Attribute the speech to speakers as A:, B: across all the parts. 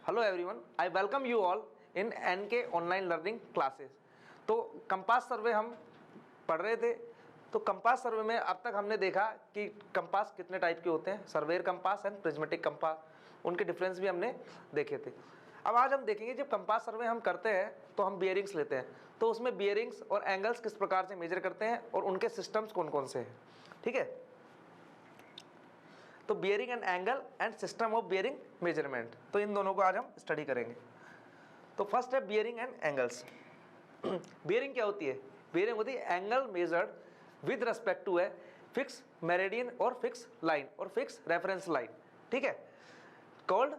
A: Hello everyone, I welcome you all in N K online learning classes. तो compass survey हम पढ़ रहे थे। तो कंपास सर्वे में अब तक हमने देखा कि कंपास कितने टाइप के होते हैं, surveyor compass and prismatic compass, उनके डिफरेंस भी हमने देखे थे। अब आज हम देखेंगे जब कंपास सर्वे हम करते हैं तो हम बियरिंग्स लेते हैं, तो उसमें बियरिंग्स और एंगल्स किस प्रकार से मेजर करते हैं और उनके सिस्टम्स कौन कौन से हैं। ठीक है, तो bearing and angle and system of bearing measurement, तो इन दोनों को आज हम स्टडी करेंगे। तो फर्स्ट है बियरिंग एंड एंगल्स। बियरिंग क्या होती है? बियरिंग होती है angle measured with respect to a fix meridian और फिक्स लाइन और फिक्स रेफरेंस लाइन। ठीक है, कॉल्ड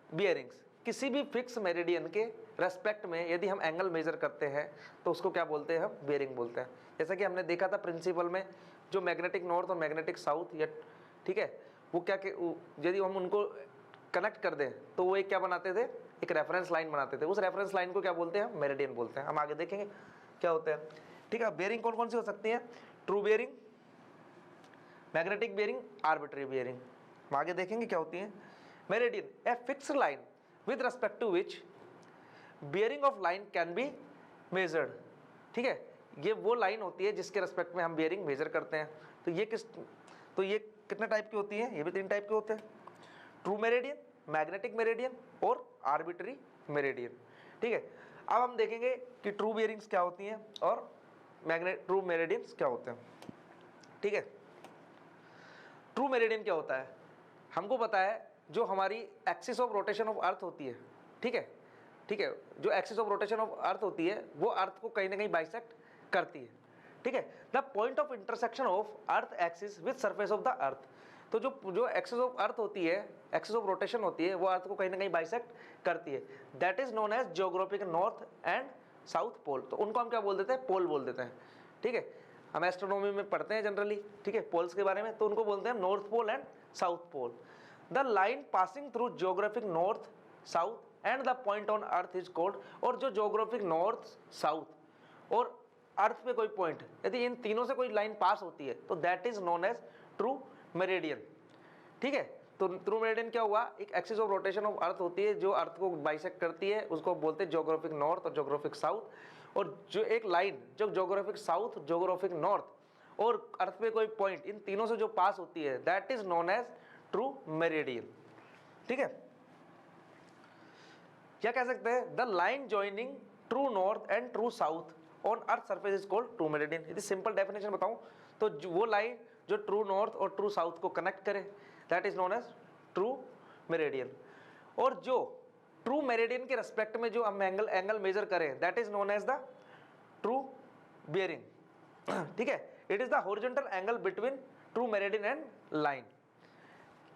A: बियरिंग्स। किसी भी फिक्स मेरिडियन के रेस्पेक्ट में यदि हम एंगल मेजर करते हैं तो उसको क्या बोलते हैं? हम बियरिंग बोलते हैं। जैसा कि हमने देखा था प्रिंसिपल में, जो मैग्नेटिक नॉर्थ और मैग्नेटिक साउथ या ठीक है वो क्या यदि हम उनको कनेक्ट कर दें तो वो एक क्या बनाते थे? एक रेफरेंस लाइन बनाते थे। उस रेफरेंस लाइन को क्या बोलते हैं? मेरिडियन बोलते हैं। हम आगे देखेंगे क्या होते हैं। ठीक है, बियरिंग कौन कौन सी हो सकती है? True bearing, magnetic bearing, arbitrary bearing. हम आगे देखेंगे क्या होती है। Meridian a fix line with respect to which bearing of line can be measured. ठीक है, ये वो लाइन होती है जिसके रेस्पेक्ट में हम बियरिंग मेजर करते हैं। तो ये कितने टाइप की होती है? ये भी 3 टाइप के होते हैं, ट्रू मेरिडियन, मैग्नेटिक मेरिडियन और आर्बिट्री मेरिडियन। ठीक है, अब हम देखेंगे कि ट्रू बियरिंग्स क्या होती हैं और ट्रू मेरिडियंस क्या होते हैं। ठीक है, ट्रू मेरिडियन क्या होता है? हमको पता है जो हमारी axis of rotation of earth होती है। ठीक है, जो axis of rotation of earth होती है वो अर्थ को कहीं ना कहीं बाइसेक्ट करती है। ठीक है, the point of intersection of earth axis with surface of the earth. तो जो एक्सिस ऑफ अर्थ होती है, एक्सिस ऑफ रोटेशन होती है, वो अर्थ को कहीं ना कहीं बाइसेक्ट करती है। That is known as geographic north and south pole. तो उनको हम क्या बोल देते हैं? पोल बोल देते हैं। ठीक है, हम एस्ट्रोनॉमी में पढ़ते हैं जनरली, ठीक है, पोल्स के बारे में, तो उनको बोलते हैं north pole and south pole. The line passing through geographic north south and the point on earth is called. और जो जियोग्राफिक नॉर्थ साउथ और अर्थ पे कोई पॉइंट, यदि इन तीनों से कोई लाइन पास होती है तो that is known as true meridian. ठीक है, तो ट्रू मेरिडियन क्या हुआ? एक axis of rotation of earth होती है जो अर्थ को बाइसेक्ट करती है, उसको बोलते हैं जियोग्राफिक नॉर्थ और जियोग्राफिक साउथ। और जो एक लाइन जो जियोग्राफिक साउथ, जियोग्राफिक नॉर्थ और अर्थ पे कोई पॉइंट, इन तीनों से जो पास होती है that is known as true meridian. ठीक है, क्या कह सकते हैं? The line joining true north and true south on earth surface is called true meridian. यदि सिंपल डेफिनेशन बताऊं तो वो लाइन जो ट्रू नॉर्थ और ट्रू साउथ को कनेक्ट करे that is known as true meridian. और जो ट्रू मेरिडियन के रेस्पेक्ट में जो हम एंगल मेजर करें that is known as the true bearing. ठीक है, it is the horizontal angle between true meridian and line.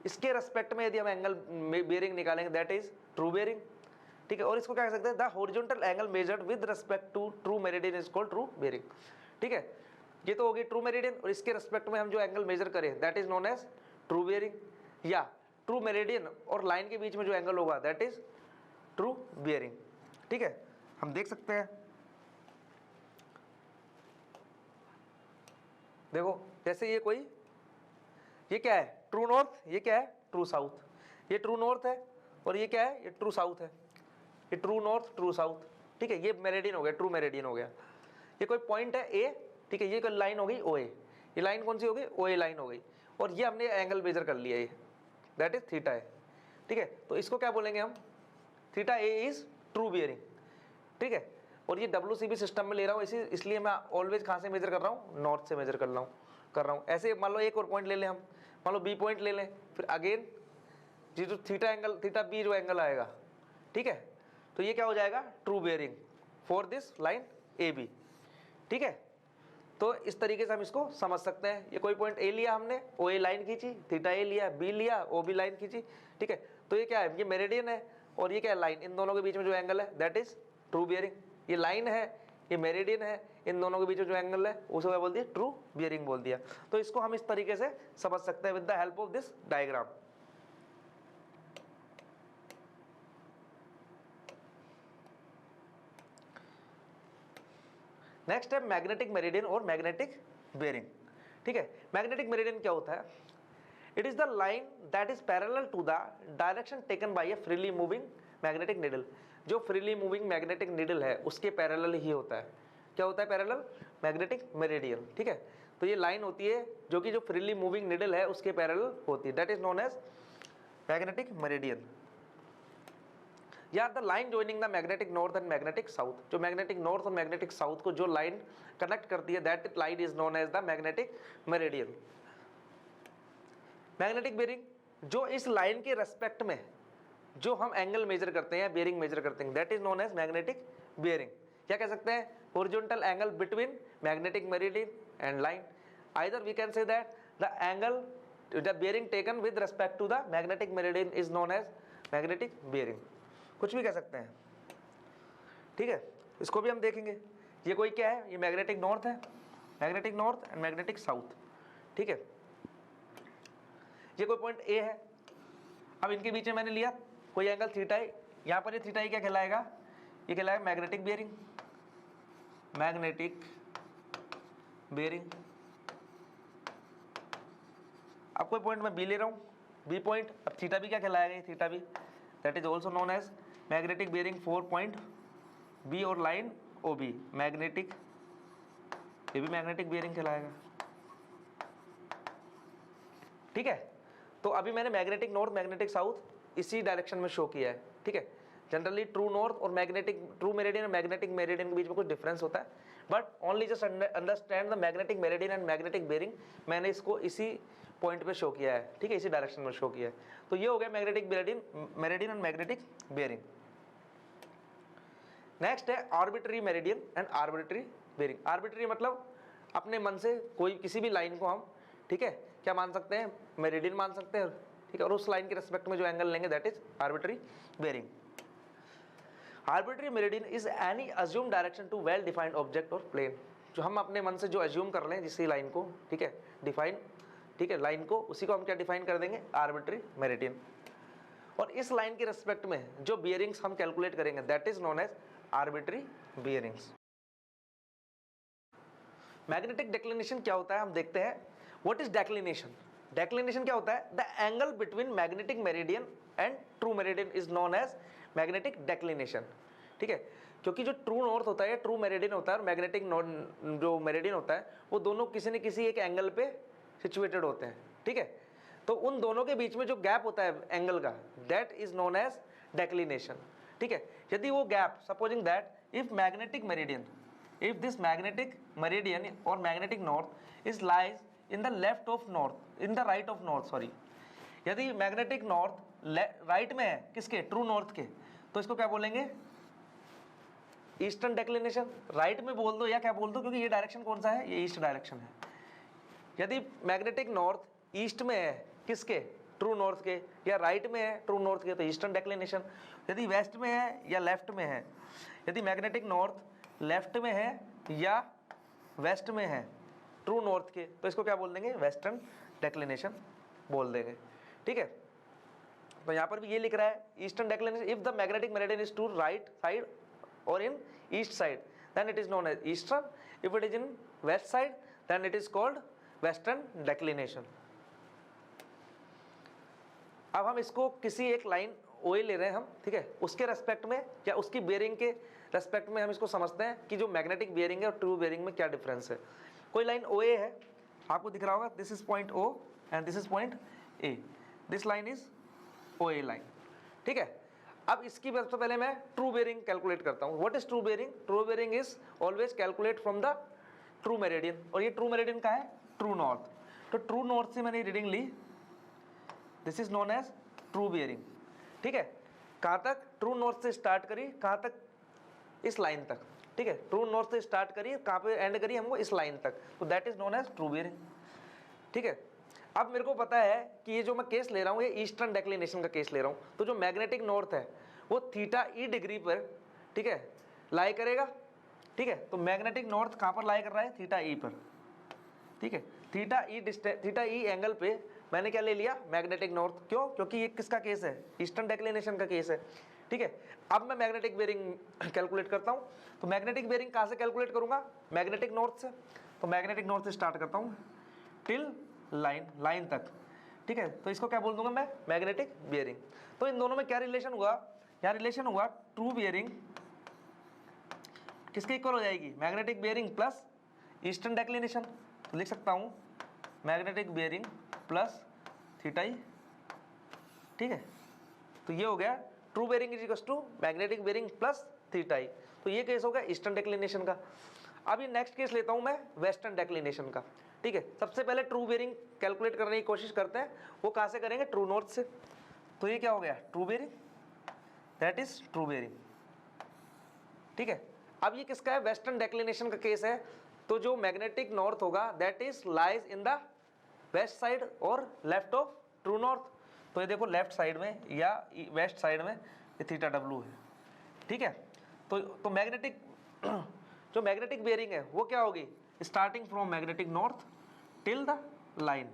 A: इसके रेस्पेक्ट में यदि हम एंगल बियरिंग निकालेंगे दैट इज ट्रू बियरिंग। ठीक है, और इसको क्या कह सकते हैं? The horizontal angle measured with respect to true meridian is called true bearing. ठीक है, ये तो होगी ट्रू मेरिडियन, और इसके रेस्पेक्ट में हम जो एंगल मेजर करें that is known as true bearing. या ट्रू मेरिडियन और लाइन के बीच में जो एंगल होगा दैट इज ट्रू बियरिंग। ठीक है, हम देख सकते हैं, देखो जैसे ये क्या है? ट्रू नॉर्थ, ये क्या है? True south. ये ट्रू नॉर्थ है और ये क्या है? ये ट्रू साउथ है। ये ट्रू नॉर्थ, ट्रू साउथ। ठीक है, ये मेरिडियन हो गया, ट्रू मेरिडियन हो गया। ये कोई पॉइंट है ए, ठीक है, ये कोई लाइन हो गई ओ ए। ये लाइन कौन सी हो गई? ओ ए लाइन हो गई। और ये हमने एंगल मेजर कर लिया, ये दैट इज थीटा है। ठीक है, तो इसको क्या बोलेंगे हम? Theta A is true bearing. ठीक है, और ये WCB सिस्टम में ले रहा हूँ इसलिए मैं ऑलवेज कहाँ से मेजर कर रहा हूँ? नॉर्थ से मेजर कर रहा हूँ। ऐसे मान लो एक और पॉइंट ले लें हम, मान लो बी पॉइंट ले लें, फिर अगेन ये जो थीटा बी जो एंगल आएगा, ठीक है, तो ये क्या हो जाएगा? True bearing for this line A B. ठीक है, तो इस तरीके से हम इसको समझ सकते हैं। ये कोई पॉइंट ए लिया हमने, ओ ए लाइन खींची, थीटा ए लिया, बी लिया, ओ बी लाइन खींची। ठीक है, तो ये क्या है? ये मेरिडियन है और ये क्या है? लाइन। इन दोनों के बीच में जो एंगल है दैट इज ट्रू बियरिंग। ये लाइन है, ये मेरिडियन है, इन दोनों के बीच में जो एंगल है उसे क्या बोल दिया? ट्रू बियरिंग बोल दिया। तो इसको हम इस तरीके से समझ सकते हैं with the help of this diagram. Next है मैग्नेटिक मेरिडियन और मैग्नेटिक बियरिंग। ठीक है, मैग्नेटिक मेरिडियन क्या होता है? It is the line that is parallel to the direction taken by a freely moving magnetic needle, जो फ्रीली मूविंग मैग्नेटिक निडल है उसके पैरेलल ही होता है। क्या होता है पैरेलल? Magnetic meridian. ठीक है, तो ये लाइन होती है जो कि जो फ्रीली मूविंग निडल है उसके पैरेलल होती है, that is known as magnetic meridian. या the line joining the magnetic north and magnetic south, जो मैग्नेटिक नॉर्थ और मैग्नेटिक साउथ को जो लाइन कनेक्ट करती है, that line is known as the magnetic meridian. Magnetic bearing, जो इस line के रेस्पेक्ट में जो हम एंगल मेजर करते हैं, बेरिंग मेजर करते हैं, that is known as magnetic bearing. क्या कह सकते हैं? Horizontal angle between magnetic meridian and line. Either we can say that the angle the bearing taken with respect to the magnetic meridian is known as magnetic bearing, कुछ भी कह सकते हैं। ठीक है, इसको भी हम देखेंगे। ये कोई क्या है? ये मैग्नेटिक नॉर्थ है, magnetic north and magnetic south. ठीक है, ये कोई पॉइंट ए है। अब इनके बीच में मैंने लिया कोई एंगल थीटा आई, यहाँ पर ये थीटा आई क्या कहलाएगा? ये कहलाएगा मैग्नेटिक बेरिंग, मैग्नेटिक बेरिंग। अब कोई पॉइंट मैं बी ले रहा हूँ, बी पॉइंट, अब थीटा भी क्या कहलाएगा? ये थीटा भी, that is also known as magnetic bearing 4 point B और लाइन ओ बी, मैग्नेटिक, ये भी मैग्नेटिक बेरिंग कहलाएगा। ठीक है, तो अभी मैंने मैग्नेटिक नॉर्थ मैग्नेटिक साउथ इसी डायरेक्शन में शो किया है। ठीक है, जनरली ट्रू नॉर्थ और मैग्नेटिक ट्रू मेरिडियन और मैग्नेटिक मेरिडियन के बीच में कुछ डिफरेंस होता है, but only just understand the magnetic meridian and magnetic bearing, मैंने इसको इसी पॉइंट पे शो किया है। ठीक है, इसी डायरेक्शन में शो किया है। तो ये हो गया magnetic meridian and magnetic bearing. Next है arbitrary meridian and arbitrary bearing. Arbitrary मतलब अपने मन से कोई किसी भी लाइन को हम, ठीक है, क्या मान सकते हैं? मेरिडियन मान सकते हैं। ठीक है, और उस लाइन के रेस्पेक्ट में जो एंगल लेंगे that is arbitrary bearing. Arbitrary meridian is any assume direction to well defined object और प्लेन, जो हम अपने मन से जो अज्यूम कर लें जिस लाइन को, ठीक है, डिफाइन, ठीक है, लाइन को, उसी को हम क्या डिफाइन कर देंगे? Arbitrary meridian. और इस लाइन के रेस्पेक्ट में जो बियरिंग्स हम कैलकुलेट करेंगे that is known as arbitrary bearings. Magnetic declination क्या होता है हम देखते हैं। What is declination? डेक्लिनेशन क्या होता है? The angle between magnetic meridian and true meridian is known as magnetic declination. ठीक है, क्योंकि जो ट्रू नॉर्थ होता है, ट्रू मेरिडियन होता है, और मैग्नेटिक जो मेरिडियन होता है, वो दोनों किसी न किसी एक एंगल पे सिचुएटेड होते हैं। ठीक है, तो उन दोनों के बीच में जो गैप होता है एंगल का, that is known as declination. ठीक है, यदि वो gap, supposing that if magnetic meridian, if this magnetic meridian or magnetic north is lies in the left of north, in the right of north, sorry, यदि magnetic north right में है किसके? True north के, तो इसको क्या बोलेंगे? Eastern declination. Right में बोल दो या क्या बोल दो, क्योंकि ये डायरेक्शन कौन सा है? ये ईस्ट डायरेक्शन है। यदि मैग्नेटिक नॉर्थ ईस्ट में है किसके? ट्रू नॉर्थ के, या राइट में है ट्रू नॉर्थ के, तो ईस्टर्न डेक्लिनेशन। यदि वेस्ट में है या लेफ्ट में है, यदि मैग्नेटिक नॉर्थ लेफ्ट में है या वेस्ट में है ट्रू नॉर्थ के, तो इसको क्या बोल देंगे? वेस्टर्न डेक्लिनेशन बोल देंगे। ठीक है, तो यहाँ पर भी ये लिख रहा है eastern declination if the magnetic meridian is to right side और in east side then it is known as eastern, if it is in west side then it is called western declination. अब हम इसको किसी एक line ओए ले रहे हैं हम, ठीक है, उसके रेस्पेक्ट में या उसकी बेरिंग के रेस्पेक्ट में हम इसको समझते हैं कि जो मैग्नेटिक बेरिंग है और ट्रू बेरिंग में क्या डिफरेंस है। कोई लाइन ओए है, आपको दिख रहा होगा, this is point O and this is point A, this line is O A line. ठीक है, अब इसकी सबसे पहले मैं ट्रू बेरिंग कैलकुलेट करता हूँ। What is true bearing? True bearing is always calculate from the true meridian, और ये ट्रू मेरिडियन का है ट्रू नॉर्थ। तो ट्रू नॉर्थ से मैंने रीडिंग ली, this is known as true bearing. ठीक है, कहाँ तक? ट्रू नॉर्थ से स्टार्ट करी, कहाँ तक? इस लाइन तक। ठीक है, ट्रू नॉर्थ से स्टार्ट करी, कहाँ पे एंड करी हमको? इस लाइन तक, तो that is known as true bearing. ठीक है, अब मेरे को पता है कि ये जो मैं केस ले रहा हूँ ये ईस्टर्न डेक्लिनेशन का केस ले रहा हूँ, तो जो मैग्नेटिक नॉर्थ है वो थीटा ई डिग्री पर, ठीक है, लाई करेगा। ठीक है, तो मैग्नेटिक नॉर्थ कहाँ पर लाई कर रहा है? थीटा ई पर। ठीक है, थीटा ई एंगल पे मैंने क्या ले लिया? Magnetic north. क्यों? क्योंकि ये किसका केस है? ईस्टर्न डेक्लिनेशन का केस है। ठीक है, अब मैं मैग्नेटिक बेरिंग कैलकुलेट करता हूँ। तो मैग्नेटिक बेरिंग कहाँ से कैलकुलेट करूंगा? मैग्नेटिक नॉर्थ से। तो मैग्नेटिक नॉर्थ से स्टार्ट करता हूँ टिल लाइन तक। ठीक है, तो इसको क्या बोल दूंगा मैं? Magnetic bearing. तो इन दोनों में क्या रिलेशन हुआ यहाँ रिलेशन हुआ ट्रू बियरिंग किसके इक्वल हो जाएगी, magnetic bearing plus eastern declination. तो लिख सकता हूँ magnetic bearing plus theta E, ठीक है। तो ये हो गया true bearing is equal to magnetic bearing plus theta E. तो ये केस हो गया ईस्टर्न डेक्लिनेशन का। अब ये नेक्स्ट केस लेता हूं मैं वेस्टर्न डेक्लिनेशन का, ठीक है। सबसे पहले ट्रू बेरिंग कैलकुलेट करने की कोशिश करते हैं, वो कहाँ से करेंगे, ट्रू नॉर्थ से। तो ये क्या हो गया, true bearing, that is true bearing, ठीक है। अब ये किसका है, वेस्टर्न डेक्लिनेशन का केस है। तो जो मैग्नेटिक नॉर्थ होगा that is lies in the west side और लेफ्ट ऑफ ट्रू नॉर्थ। तो ये देखो लेफ्ट साइड में या वेस्ट साइड में ये थीटा डब्लू है, ठीक है। तो मैग्नेटिक जो मैग्नेटिक बेरिंग है वो क्या होगी, starting from magnetic north till the line,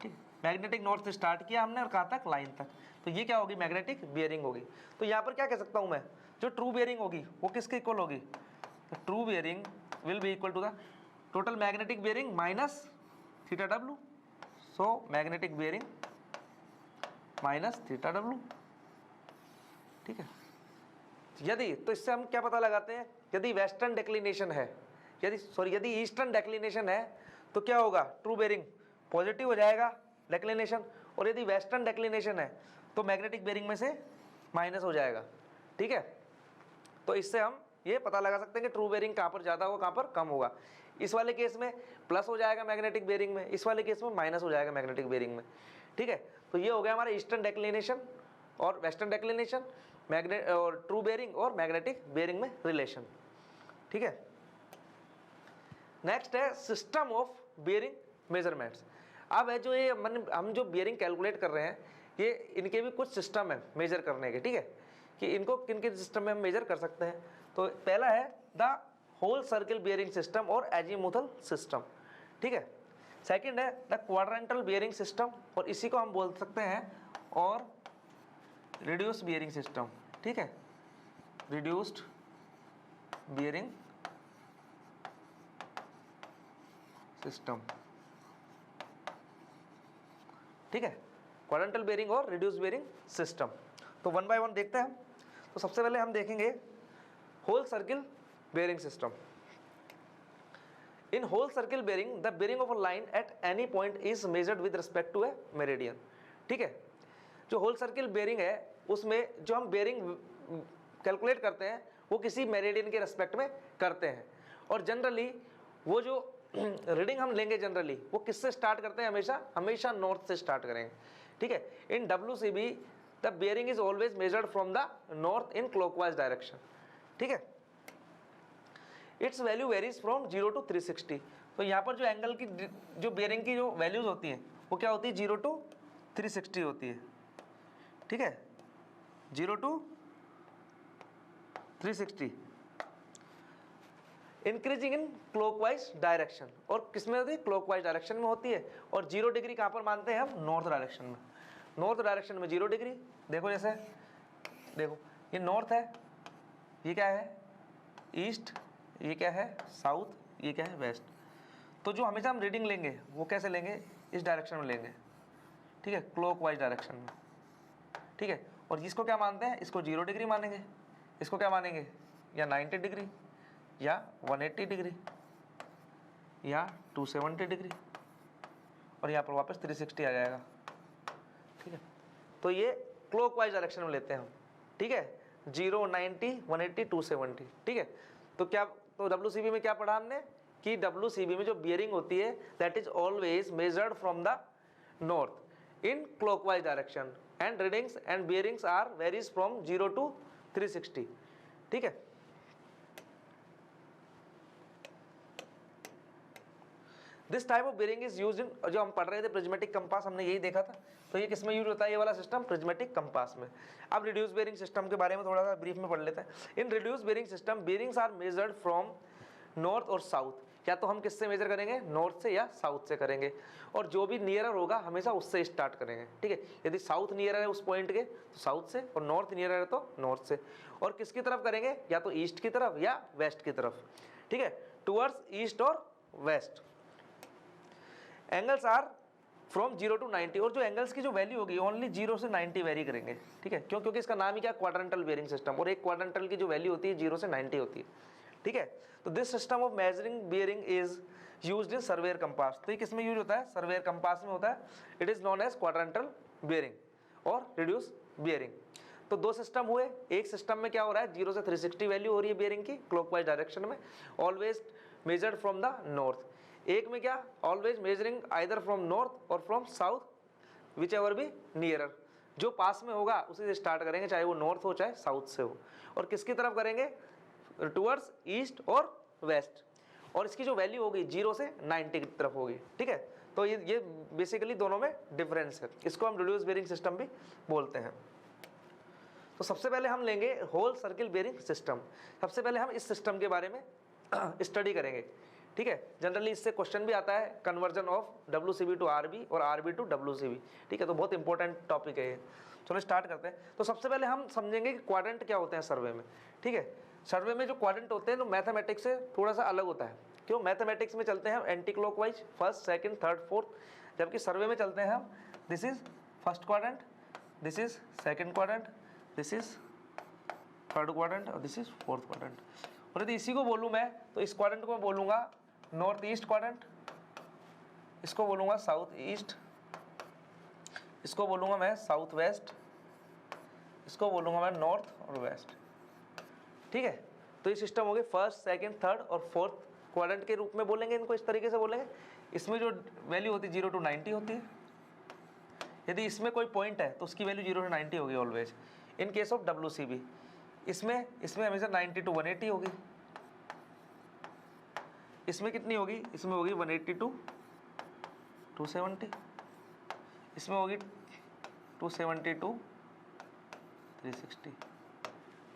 A: ठीक। मैग्नेटिक नॉर्थ से स्टार्ट किया हमने और कहाँ तक, लाइन तक। तो ये क्या होगी, मैग्नेटिक बेरिंग होगी। तो यहाँ पर क्या कह सकता हूँ मैं, जो ट्रू बेरिंग होगी वो किसके इक्वल होगी, true bearing will be equal to the total magnetic bearing minus theta W. So magnetic bearing minus theta W, ठीक है। यदि तो इससे हम क्या पता लगाते हैं, यदि वेस्टर्न डेक्लिनेशन है, यदि ईस्टर्न डेक्लिनेशन है तो क्या होगा, ट्रू बेरिंग पॉजिटिव हो जाएगा डेक्लिनेशन, और यदि वेस्टर्न डेक्लिनेशन है तो मैग्नेटिक बेरिंग में से माइनस हो जाएगा, ठीक है। तो इससे हम ये पता लगा सकते हैं कि ट्रू बेरिंग कहाँ पर ज़्यादा होगा, कहाँ पर कम होगा। इस वाले केस में प्लस हो जाएगा मैग्नेटिक बेरिंग में, इस वाले केस में माइनस हो जाएगा मैग्नेटिक बेरिंग में, ठीक है। तो ये हो गया हमारा ईस्टर्न डेक्लिनेशन और वेस्टर्न डेक्लिनेशन, मैग्नेट और ट्रू बेरिंग और मैग्नेटिक बेरिंग में रिलेशन, ठीक है। नेक्स्ट है सिस्टम ऑफ बेरिंग मेजरमेंट्स। अब है जो ये हम जो बेरिंग कैलकुलेट कर रहे हैं, ये इनके भी कुछ सिस्टम है मेजर करने के, ठीक है, कि इनको किन किन सिस्टम में हम मेजर कर सकते हैं। तो पहला है the whole circle bearing system और एजीमुथल सिस्टम, ठीक है। सेकंड है द क्वाड्रेंटल बेरिंग सिस्टम, और इसी को हम बोल सकते हैं और रिड्यूस बियरिंग सिस्टम, ठीक है, रिड्यूस्ड बियरिंग सिस्टम, ठीक है, क्वाड्रेंटल बेरिंग और रिड्यूस बेरिंग सिस्टम। तो वन बाय वन देखते हैं हम। तो सबसे पहले हम देखेंगे whole circle bearing system. In whole circle bearing the bearing of a line at any point is measured with respect to a meridian, ठीक है। जो होल सर्किल बेरिंग है उसमें जो हम बेरिंग कैलकुलेट करते हैं वो किसी मेरिडियन के रेस्पेक्ट में करते हैं, और जनरली वो जो रीडिंग हम लेंगे जनरली वो किससे स्टार्ट करते हैं, हमेशा नॉर्थ से स्टार्ट करेंगे, ठीक है। In WCB the bearing is always measured from the north in clockwise direction, ठीक है। Its value varies from 0 to 360। तो यहाँ पर जो एंगल की जो बेरिंग की जो वैल्यूज होती हैं वो क्या होती है, 0 to 360 होती है, ठीक है, 0 to 360, increasing in clockwise direction. और किसमें होती है, क्लॉकवाइज डायरेक्शन में होती है। और 0 डिग्री कहाँ पर मानते हैं हम, नॉर्थ डायरेक्शन में। नॉर्थ डायरेक्शन में 0 डिग्री, देखो जैसे देखो ये नॉर्थ है, ये क्या है ईस्ट, ये क्या है साउथ, ये क्या है वेस्ट। तो जो हमेशा हम रीडिंग लेंगे वो कैसे लेंगे, इस डायरेक्शन में लेंगे, ठीक है, क्लॉकवाइज डायरेक्शन में, ठीक है। और इसको क्या मानते हैं, इसको 0 डिग्री मानेंगे, इसको क्या मानेंगे, या 90 डिग्री या 180 डिग्री या 270 डिग्री, और यहाँ पर वापस 360 आ जाएगा, ठीक है। तो ये क्लॉकवाइज डायरेक्शन में लेते हैं हम, ठीक है, 0, 90, 180, 270, ठीक है। तो क्या, तो WCB में क्या पढ़ा हमने कि WCB में जो बियरिंग होती है that is always measured from the north in clockwise direction and readings and bearings are varies from 0 to 360, ठीक है। This type of bearing is used in, जो हम पढ़ रहे थे प्रिज्मेटिक कंपास, हमने यही देखा था। तो ये किसमें यूज होता है, ये वाला सिस्टम प्रिज्मेटिक कंपास में। अब रिड्यूस बेरिंग सिस्टम के बारे में थोड़ा सा ब्रीफ में पढ़ लेते हैं। In reduce bearing system bearings are measured from north और साउथ। या तो हम किससे मेजर करेंगे, नॉर्थ से या साउथ से करेंगे, और जो भी नियरर होगा हमेशा उससे स्टार्ट करेंगे, ठीक है। यदि साउथ नियरर है उस पॉइंट के तो साउथ से, और नॉर्थ नियरर है तो नॉर्थ से। और किसकी तरफ करेंगे, या तो ईस्ट की तरफ या वेस्ट की तरफ, ठीक है, टुवर्ड्स ईस्ट और west. Angles are from 0 to 90, और जो एंगल्स की जो वैल्यू होगी ओनली 0 से 90 वेरी करेंगे, ठीक है, क्यों? क्योंकि इसका नाम ही क्या, क्वाड्रेंटल बेयरिंग सिस्टम, और एक क्वाड्रेंटल की जो वैल्यू होती है 0 से 90 होती है, ठीक है। तो this system of measuring bearing is used in surveyor compass. तो ये किस में यूज होता है? सर्वेयर कंपास में होता है। It is known as quadrantal bearing और रिड्यूस बेयरिंग। तो दो सिस्टम हुए, एक सिस्टम में क्या हो रहा है, 0 से 360 वैल्यू हो रही है बेयरिंग की क्लॉकवाइज डायरेक्शन में, always measured from the north. एक में क्या, always measuring either from north और from south, whichever be nearer, जो पास में होगा उसी से स्टार्ट करेंगे, चाहे वो नॉर्थ हो चाहे साउथ से हो, और किसकी तरफ करेंगे, टुवर्ड्स ईस्ट और वेस्ट, और इसकी जो वैल्यू होगी 0 से 90 की तरफ होगी, ठीक है। तो ये बेसिकली दोनों में डिफरेंस है, इसको हम रिड्यूस बेयरिंग सिस्टम भी बोलते हैं। तो सबसे पहले हम लेंगे होल सर्किल बेयरिंग सिस्टम। सबसे पहले हम इस सिस्टम के बारे में स्टडी करेंगे, ठीक है। जनरली इससे क्वेश्चन भी आता है, conversion of WCB to RB और RB टू WCB, ठीक है। तो बहुत इंपॉर्टेंट टॉपिक है ये। चलो स्टार्ट करते हैं। तो सबसे पहले हम समझेंगे कि क्वाड्रेंट क्या होते हैं सर्वे में, ठीक है। सर्वे में जो क्वाड्रेंट होते हैं तो मैथमेटिक्स से थोड़ा सा अलग होता है। क्यों? मैथमेटिक्स में चलते हैं हम anti clockwise, first second third fourth, जबकि सर्वे में चलते हैं हम this is first quadrant, this is second quadrant, this is third quadrant और दिस इज फोर्थ क्वाड्रेंट। और यदि इसी को बोलूँ मैं तो इस क्वाड्रेंट को मैं बोलूँगा नॉर्थ ईस्ट क्वाड्रेंट, इसको बोलूँगा साउथ ईस्ट, इसको बोलूँगा मैं साउथ वेस्ट, इसको बोलूँगा मैं नॉर्थ और वेस्ट, ठीक है। तो ये सिस्टम हो गए फर्स्ट सेकंड थर्ड और फोर्थ क्वाड्रेंट के रूप में बोलेंगे इनको, इस तरीके से बोलेंगे। इसमें जो वैल्यू होती है 0 to 90 होती है। यदि इसमें कोई पॉइंट है तो उसकी वैल्यू 0 से 90 होगी always. In case of WCB इसमें हमेशा 90 to 180 होगी। इसमें कितनी होगी? इसमें होगी 180 to 270, इसमें होगी 270 to 360,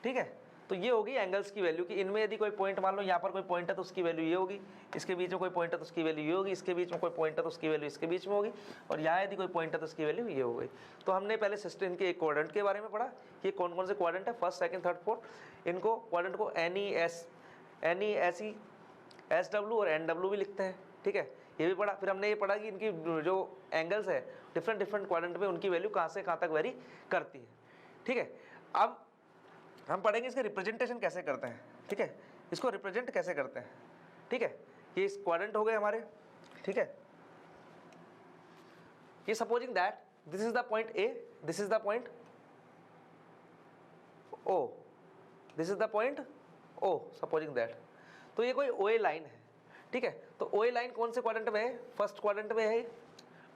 A: ठीक है। तो ये होगी एंगल्स की वैल्यू कि इनमें यदि कोई पॉइंट, मान लो यहाँ पर कोई पॉइंट है तो उसकी वैल्यू ये होगी, इसके बीच में कोई पॉइंट है तो उसकी वैल्यू ये होगी, इसके बीच में कोई पॉइंट है तो उसकी वैल्यू इसके बीच में होगी, और यहाँ यदि कोई पॉइंट है तो उसकी वैल्यू ये हो गई। तो हमने पहले सिस्टम इनके एक क्वाड्रेंट के बारे में पढ़ा कि कौन कौन से क्वाड्रेंट है, फर्स्ट सेकंड थर्ड फोर्थ। इनको क्वाड्रेंट को NE SW और NW भी लिखते हैं, ठीक है, ये भी पढ़ा। फिर हमने ये पढ़ा कि इनकी जो एंगल्स है डिफरेंट क्वाड्रेंट में उनकी वैल्यू कहाँ से कहाँ तक वेरी करती है, ठीक है। अब हम पढ़ेंगे इसके रिप्रेजेंटेशन कैसे करते हैं, ठीक है, इसको रिप्रेजेंट कैसे करते हैं, ठीक है। ये इस क्वाड्रेंट हो गए हमारे, ठीक है। ये supposing that this is the point A, this is the point O, this is the point O, supposing that. तो ये कोई OA लाइन है, ठीक है। तो OA लाइन कौन से क्वाड्रेंट में है? फर्स्ट क्वाड्रेंट में है।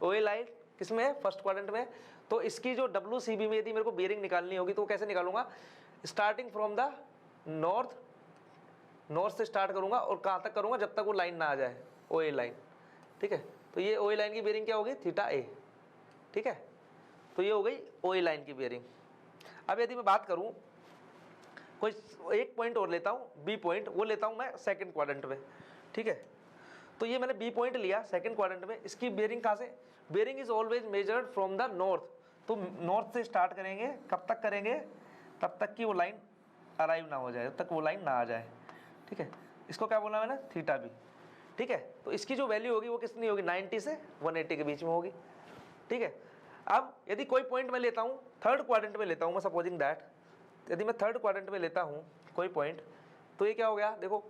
A: OA लाइन किस में है? फर्स्ट क्वाड्रेंट में। तो इसकी जो WCB में यदि मेरे को बेयरिंग निकालनी होगी तो कैसे निकालूंगा? स्टार्टिंग फ्रॉम द नॉर्थ से स्टार्ट करूंगा और कहाँ तक करूंगा? जब तक वो लाइन ना आ जाए, OA लाइन, ठीक है। तो ये OA लाइन की बेयरिंग क्या होगी? θA, ठीक है। तो ये हो गई OA लाइन की बेयरिंग। अब यदि मैं बात करूं, कोई एक पॉइंट और लेता हूं, B पॉइंट, वो लेता हूं मैं सेकंड क्वाड्रेंट में, ठीक है। तो ये मैंने B पॉइंट लिया सेकंड क्वाड्रेंट में, इसकी बेयरिंग कहाँ से? Bearing is always measured from the north. तो नॉर्थ से स्टार्ट करेंगे, कब तक करेंगे? तब तक कि वो लाइन अराइव ना हो जाए, तब तक वो लाइन ना आ जाए, ठीक है। इसको क्या बोला मैंने? θB, ठीक है। तो इसकी जो वैल्यू होगी वो कितनी होगी? 90 से 180 के बीच में होगी, ठीक है। अब यदि कोई पॉइंट मैं लेता हूँ, थर्ड क्वाड्रेंट में लेता हूँ मैं, सपोजिंग दैट यदि मैं थर्ड क्वाड्रेंट में लेता हूँ कोई पॉइंट, तो ये क्या हो गया? देखो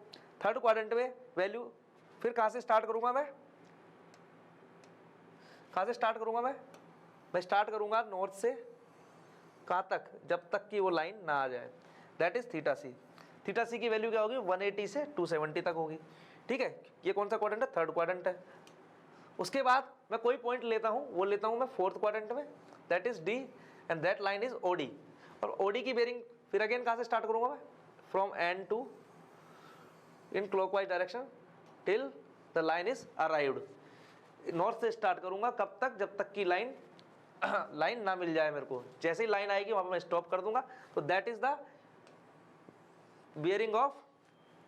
A: थर्ड क्वाड्रेंट में वैल्यू, फिर कहाँ से स्टार्ट करूँगा मैं? कहाँ से स्टार्ट करूँगा मैं स्टार्ट करूँगा नॉर्थ से, कहाँ तक? जब तक कि वो लाइन ना आ जाए, दैट इज θC। θC की वैल्यू क्या होगी? 180 से 270 तक होगी, ठीक है। ये कौन सा क्वाड्रेंट है? थर्ड क्वाड्रेंट है। उसके बाद मैं कोई पॉइंट लेता हूँ, वो लेता हूँ मैं फोर्थ क्वाड्रेंट में, that is D and that line is OD। और OD की बेयरिंग फिर अगेन कहाँ से स्टार्ट करूँगा मैं? From N to in clockwise direction till the line is arrived. North से स्टार्ट करूँगा, कब तक? जब तक की लाइन ना मिल जाए मेरे को। जैसे ही लाइन आएगी वहाँ पर मैं स्टॉप कर दूंगा। तो that is the bearing of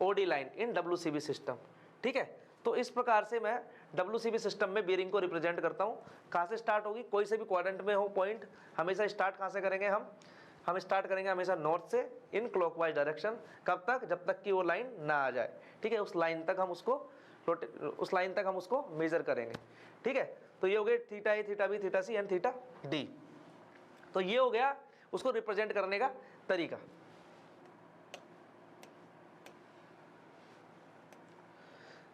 A: OD line in WCB system, ठीक है। तो इस प्रकार से मैं WCB सिस्टम में बेयरिंग को रिप्रेजेंट करता हूँ। कहाँ से स्टार्ट होगी? कोई से भी क्वाड्रेंट में हो पॉइंट, हमेशा स्टार्ट कहाँ से करेंगे? हम स्टार्ट करेंगे हमेशा नॉर्थ से इन क्लॉकवाइज डायरेक्शन। कब तक? जब तक कि वो लाइन ना आ जाए, ठीक है। उस लाइन तक हम उसको मेजर करेंगे, ठीक है। तो ये हो गए theta A, theta B, theta C and theta D. तो ये हो गया उसको रिप्रेजेंट करने का तरीका।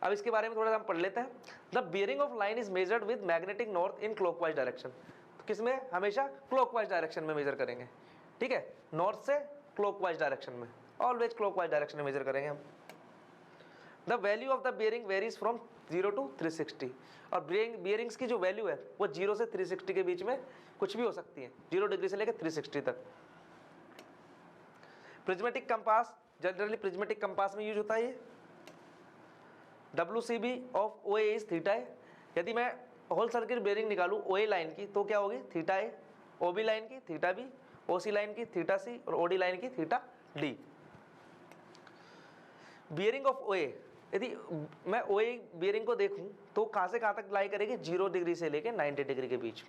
A: अब इसके बारे में थोड़ा सा हम पढ़ लेते हैं। The bearing of line is measured with magnetic north in clockwise direction. तो किसमें? हमेशा क्लॉकवाइज डायरेक्शन में मेजर करेंगे, ठीक है, नॉर्थ से क्लॉकवाइज डायरेक्शन में, ऑलवेज क्लॉकवाइज डायरेक्शन में मेजर करेंगे हम। The value of the bearing varies from 0 to 360। और बियरिंग्स की जो वैल्यू है वो 0 से 360 के बीच में कुछ भी हो सकती है, 0 डिग्री से लेकर 360 तक। Prismatic compass, generally prismatic compass में यूज होता है ये। WCB of OA is theta A. यदि मैं होल सर्किल बेयरिंग निकालूं OA लाइन की तो क्या होगी? Theta A. OB लाइन की थीटा बी, OC लाइन की थीटा सी और OD लाइन की theta D. Bearing of OA, यदि मैं OA बियरिंग को देखूं तो कहां से कहां तक लाई करेगी? 0 डिग्री से लेकर 90 डिग्री के बीच,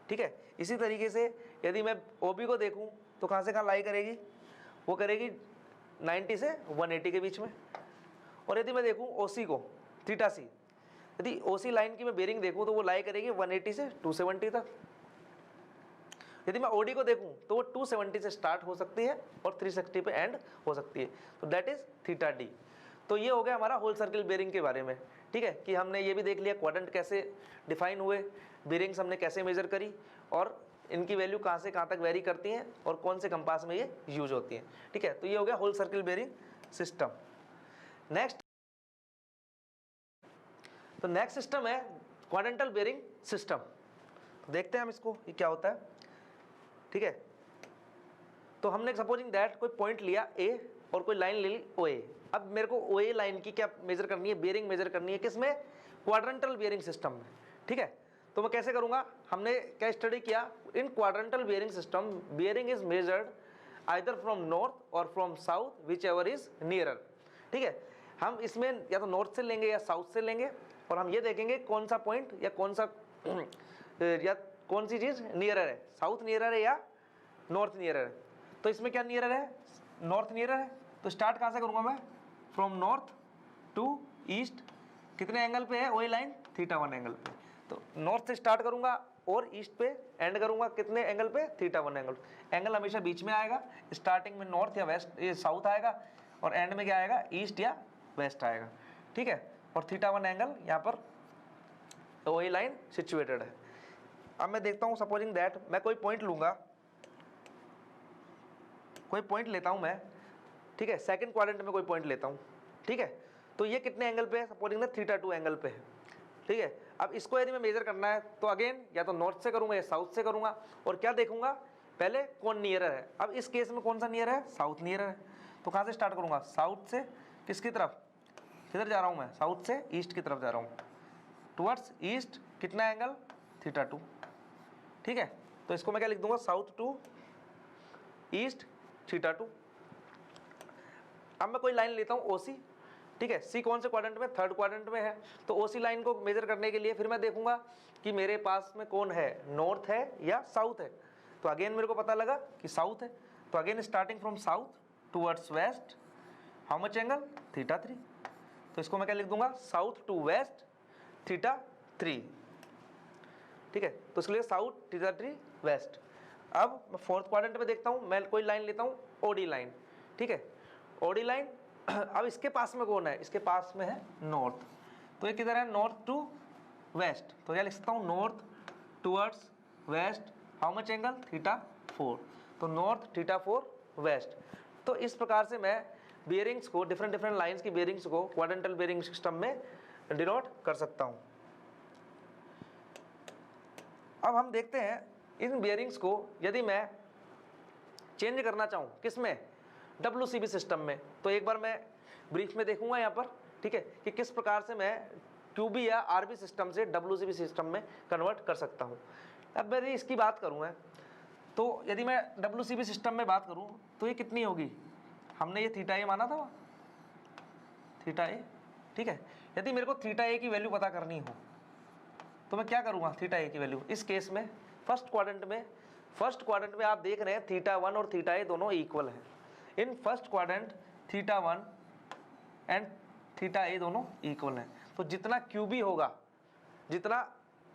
A: ठीक है। इसी तरीके से यदि मैं OB को देखूं तो कहां से कहां लाई करेगी? वो करेगी 90 से 180 के बीच में। और यदि मैं देखूं OC को, थीटा सी, यदि OC लाइन की मैं बेयरिंग देखूं तो वो लाई करेगी 180 से 270 तक। यदि मैं OD को देखूं तो वो 270 से स्टार्ट हो सकती है और 360 पे एंड हो सकती है, तो दैट इज थीटा डी। तो ये हो गया हमारा होल सर्किल बेयरिंग के बारे में, ठीक है, कि हमने ये भी देख लिया क्वाड्रेंट कैसे डिफाइन हुए, बेयरिंग्स हमने कैसे मेजर करी और इनकी वैल्यू कहाँ से कहाँ तक वेरी करती हैं और कौन से कंपास में ये यूज होती हैं, ठीक है। तो ये हो गया whole circle bearing system. Next, तो नेक्स्ट सिस्टम है क्वाड्रेंटल बेयरिंग सिस्टम। तो देखते हैं हम इसको, ये क्या होता है, ठीक है। तो हमने सपोजिंग दैट कोई पॉइंट लिया A और कोई लाइन ले ली OA। अब मेरे को OA लाइन की क्या मेजर करनी है? बेयरिंग मेजर करनी है, किसमें? क्वाड्रेंटल बेयरिंग सिस्टम में, ठीक है। तो मैं कैसे करूंगा? हमने क्या स्टडी किया? In quadrantal bearing system bearing is measured either from north और from south, whichever is nearer, ठीक है। हम इसमें या तो नॉर्थ से लेंगे या साउथ से लेंगे और हम ये देखेंगे कौन सा पॉइंट या कौन सा या कौन सी चीज नियरर है, साउथ नियरर है या नॉर्थ नियरर है। तो इसमें क्या नियरर है? नॉर्थ नियरर है। तो स्टार्ट कहाँ से करूंगा मैं? From north to east. कितने एंगल पे है OA लाइन? थीटा 1 एंगल पे। तो नॉर्थ से स्टार्ट करूंगा और ईस्ट पे एंड करूंगा, कितने एंगल पे? Theta 1 angle. एंगल हमेशा बीच में आएगा, स्टार्टिंग में नॉर्थ या वेस्ट, ये साउथ आएगा और एंड में क्या आएगा? ईस्ट या वेस्ट आएगा, ठीक है। और थीटा 1 एंगल यहाँ पर OA लाइन सिचुएटेड है। अब मैं देखता हूँ, सपोजिंग दैट मैं कोई पॉइंट लूंगा, कोई पॉइंट लेता हूं मैं, ठीक है, सेकंड क्वाड्रेंट में कोई पॉइंट लेता हूं, ठीक है। तो ये कितने एंगल पे है? सपोजिंग दैट थीटा 2 एंगल पे है, ठीक है। अब इसको यदि मैं मेजर करना है तो अगेन या तो नॉर्थ से करूंगा या साउथ से करूंगा और क्या देखूंगा? पहले कौन नियरर है। अब इस केस में कौन सा नियर है? साउथ नियर है। तो कहाँ से स्टार्ट करूंगा? साउथ से। किसकी तरफ? किधर जा रहा हूँ मैं? साउथ से ईस्ट की तरफ जा रहा हूँ, टुवर्ड्स ईस्ट। कितना एंगल? थीटा 2, ठीक है। तो इसको मैं क्या लिख दूंगा? South to east theta 2। अब मैं कोई लाइन लेता हूँ OC, ठीक है। C कौन से क्वाड्रेंट में? थर्ड क्वाड्रेंट में है। तो OC लाइन को मेजर करने के लिए फिर मैं देखूंगा कि मेरे पास में कौन है, नॉर्थ है या साउथ है। तो अगेन मेरे को पता लगा कि साउथ है। तो again starting from south towards west, how much angle? Theta 3। तो इसको मैं क्या लिख दूंगा? साउथ टू वेस्ट थीटा 3, ठीक है। तो इसके लिए साउथ थीटा 3 वेस्ट। अब मैं फोर्थ क्वाड्रेंट में देखता हूँ, मैं कोई लाइन लेता हूँ OD लाइन, ठीक है, OD लाइन। अब इसके पास में कौन है? इसके पास में है नॉर्थ। तो ये किधर है? North to west. तो क्या लिख सकता हूँ? North towards west, how much angle? Theta 4। तो नॉर्थ थीटा 4 वेस्ट। तो इस प्रकार से मैं बियरिंग्स को, डिफरेंट लाइन्स की बियरिंग्स को क्वाड्रेंटल बियरिंग सिस्टम में डिनोट कर सकता हूँ। अब हम देखते हैं इन बियरिंग्स को यदि मैं चेंज करना चाहूँ, किसमें? WCB सिस्टम में। तो एक बार मैं ब्रीफ में देखूंगा यहाँ पर, ठीक है, कि किस प्रकार से मैं QB या RB सिस्टम से WCB सिस्टम में कन्वर्ट कर सकता हूँ। अब यदि इसकी बात करूँ मैं, तो यदि मैं WCB सिस्टम में बात करूँ तो ये कितनी होगी? हमने ये थीटा A माना था, थीटा A, ठीक है। यदि मेरे को थीटा A की वैल्यू पता करनी हो तो मैं क्या करूँगा? थीटा A की वैल्यू इस केस में फर्स्ट क्वाड्रेंट में आप देख रहे हैं थीटा 1 और थीटा A दोनों इक्वल हैं। In first quadrant theta 1 and theta A दोनों इक्वल हैं। तो जितना QB होगा, जितना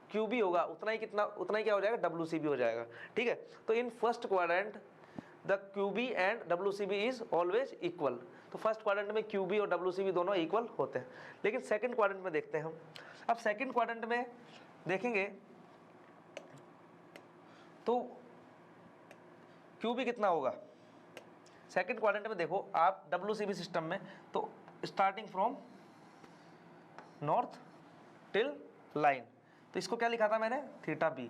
A: QB होगा उतना ही क्या हो जाएगा, WCB हो जाएगा। ठीक है, तो in first quadrant the QB and WCB is always equal. तो फर्स्ट क्वाड्रेंट में QB और WCB दोनों इक्वल होते हैं। लेकिन सेकंड क्वाड्रेंट में देखते हैं हम। अब सेकंड क्वाड्रेंट में देखेंगे तो QB कितना होगा। सेकंड क्वाड्रेंट में देखो आप WCB सिस्टम में, तो starting from north till line, तो इसको क्या लिखा था मैंने, थीटा बी।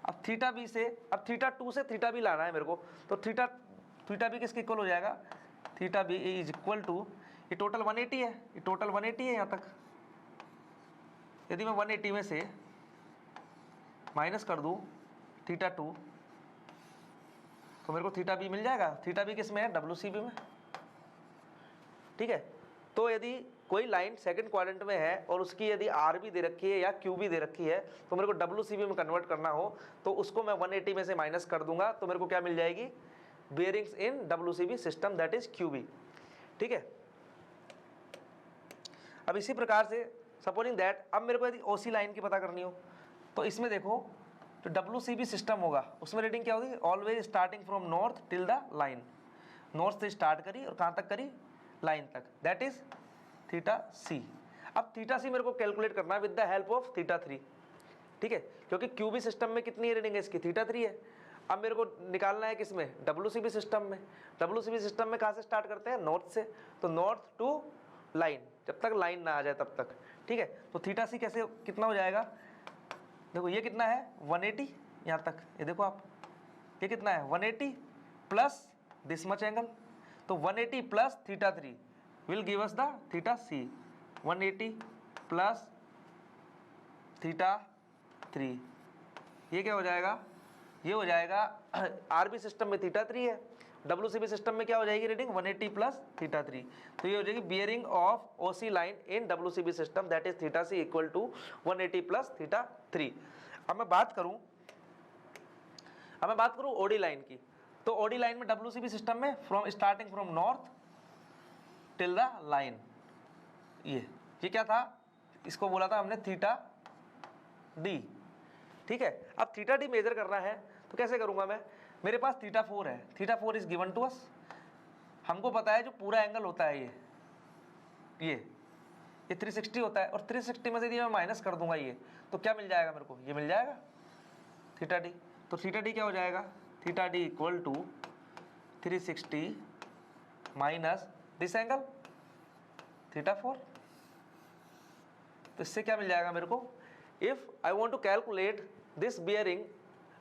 A: अब थीटा बी से, अब थीटा 2 से थीटा बी लाना है मेरे को, तो थीटा बी किसके इक्वल हो जाएगा, theta B is equal to, ये टोटल 180 है, ये टोटल 180 है यहाँ तक। यदि मैं 180 में से माइनस कर दूँ थीटा 2, तो मेरे को थीटा बी मिल जाएगा। थीटा बी किस में है, WCB में। ठीक है, तो यदि कोई लाइन सेकंड क्वाड्रेंट में है और उसकी यदि आर भी दे रखी है या क्यू भी दे रखी है, तो मेरे को WCB में कन्वर्ट करना हो तो उसको मैं 180 में से माइनस कर दूंगा, तो मेरे को क्या मिल जाएगी, bearings in WCB system that is QB। ठीक है, अब इसी प्रकार से सपोजिंग दैट, अब मेरे को यदि OC लाइन की पता करनी हो, तो इसमें देखो तो WCB सिस्टम होगा, उसमें रीडिंग क्या होगी, always starting from north till the line. North से स्टार्ट करी और कहाँ तक करी, लाइन तक, दैट इज थीटा C। अब थीटा C मेरे को कैलकुलेट करना है with the help of theta 3। ठीक है, क्योंकि QB सिस्टम में कितनी रीडिंग है इसकी, थीटा 3 है। अब मेरे को निकालना है किसमें, WCB सिस्टम में। WCB सिस्टम में कहाँ से स्टार्ट करते हैं, नॉर्थ से, तो नॉर्थ टू लाइन, जब तक लाइन ना आ जाए तब तक। ठीक है, तो थीटा C कैसे कितना हो जाएगा, देखो ये कितना है 180 यहाँ तक, ये देखो आप, ये कितना है 180 प्लस दिस मच एंगल, तो 180 plus theta 3 will give us the theta C। 180 plus theta 3, ये क्या हो जाएगा, ये हो जाएगा RB सिस्टम में थीटा 3 है, WCB सिस्टम में क्या हो जाएगी रीडिंग 180 प्लस थीटा 3, तो ये हो जाएगी bearing of OC line in WCB system that is theta C equal to 180 plus theta 3। अब मैं बात करूं OD लाइन की, तो OD लाइन में WCB सिस्टम में from starting from north till the line, ये क्या था, इसको बोला था हमने थीटा D। ठीक है, अब थीटा D मेजर करना है तो कैसे करूंगा मैं, मेरे पास थीटा 4 है, theta 4 is given to us, हमको पता है जो पूरा एंगल होता है ये 360 होता है, और 360 में से यदि मैं माइनस कर दूंगा ये, तो क्या मिल जाएगा मेरे को, ये मिल जाएगा थीटा D। तो थीटा D क्या हो जाएगा, theta D equal to 360 minus this angle theta 4। तो इससे क्या मिल जाएगा मेरे को, if I want to calculate this bearing,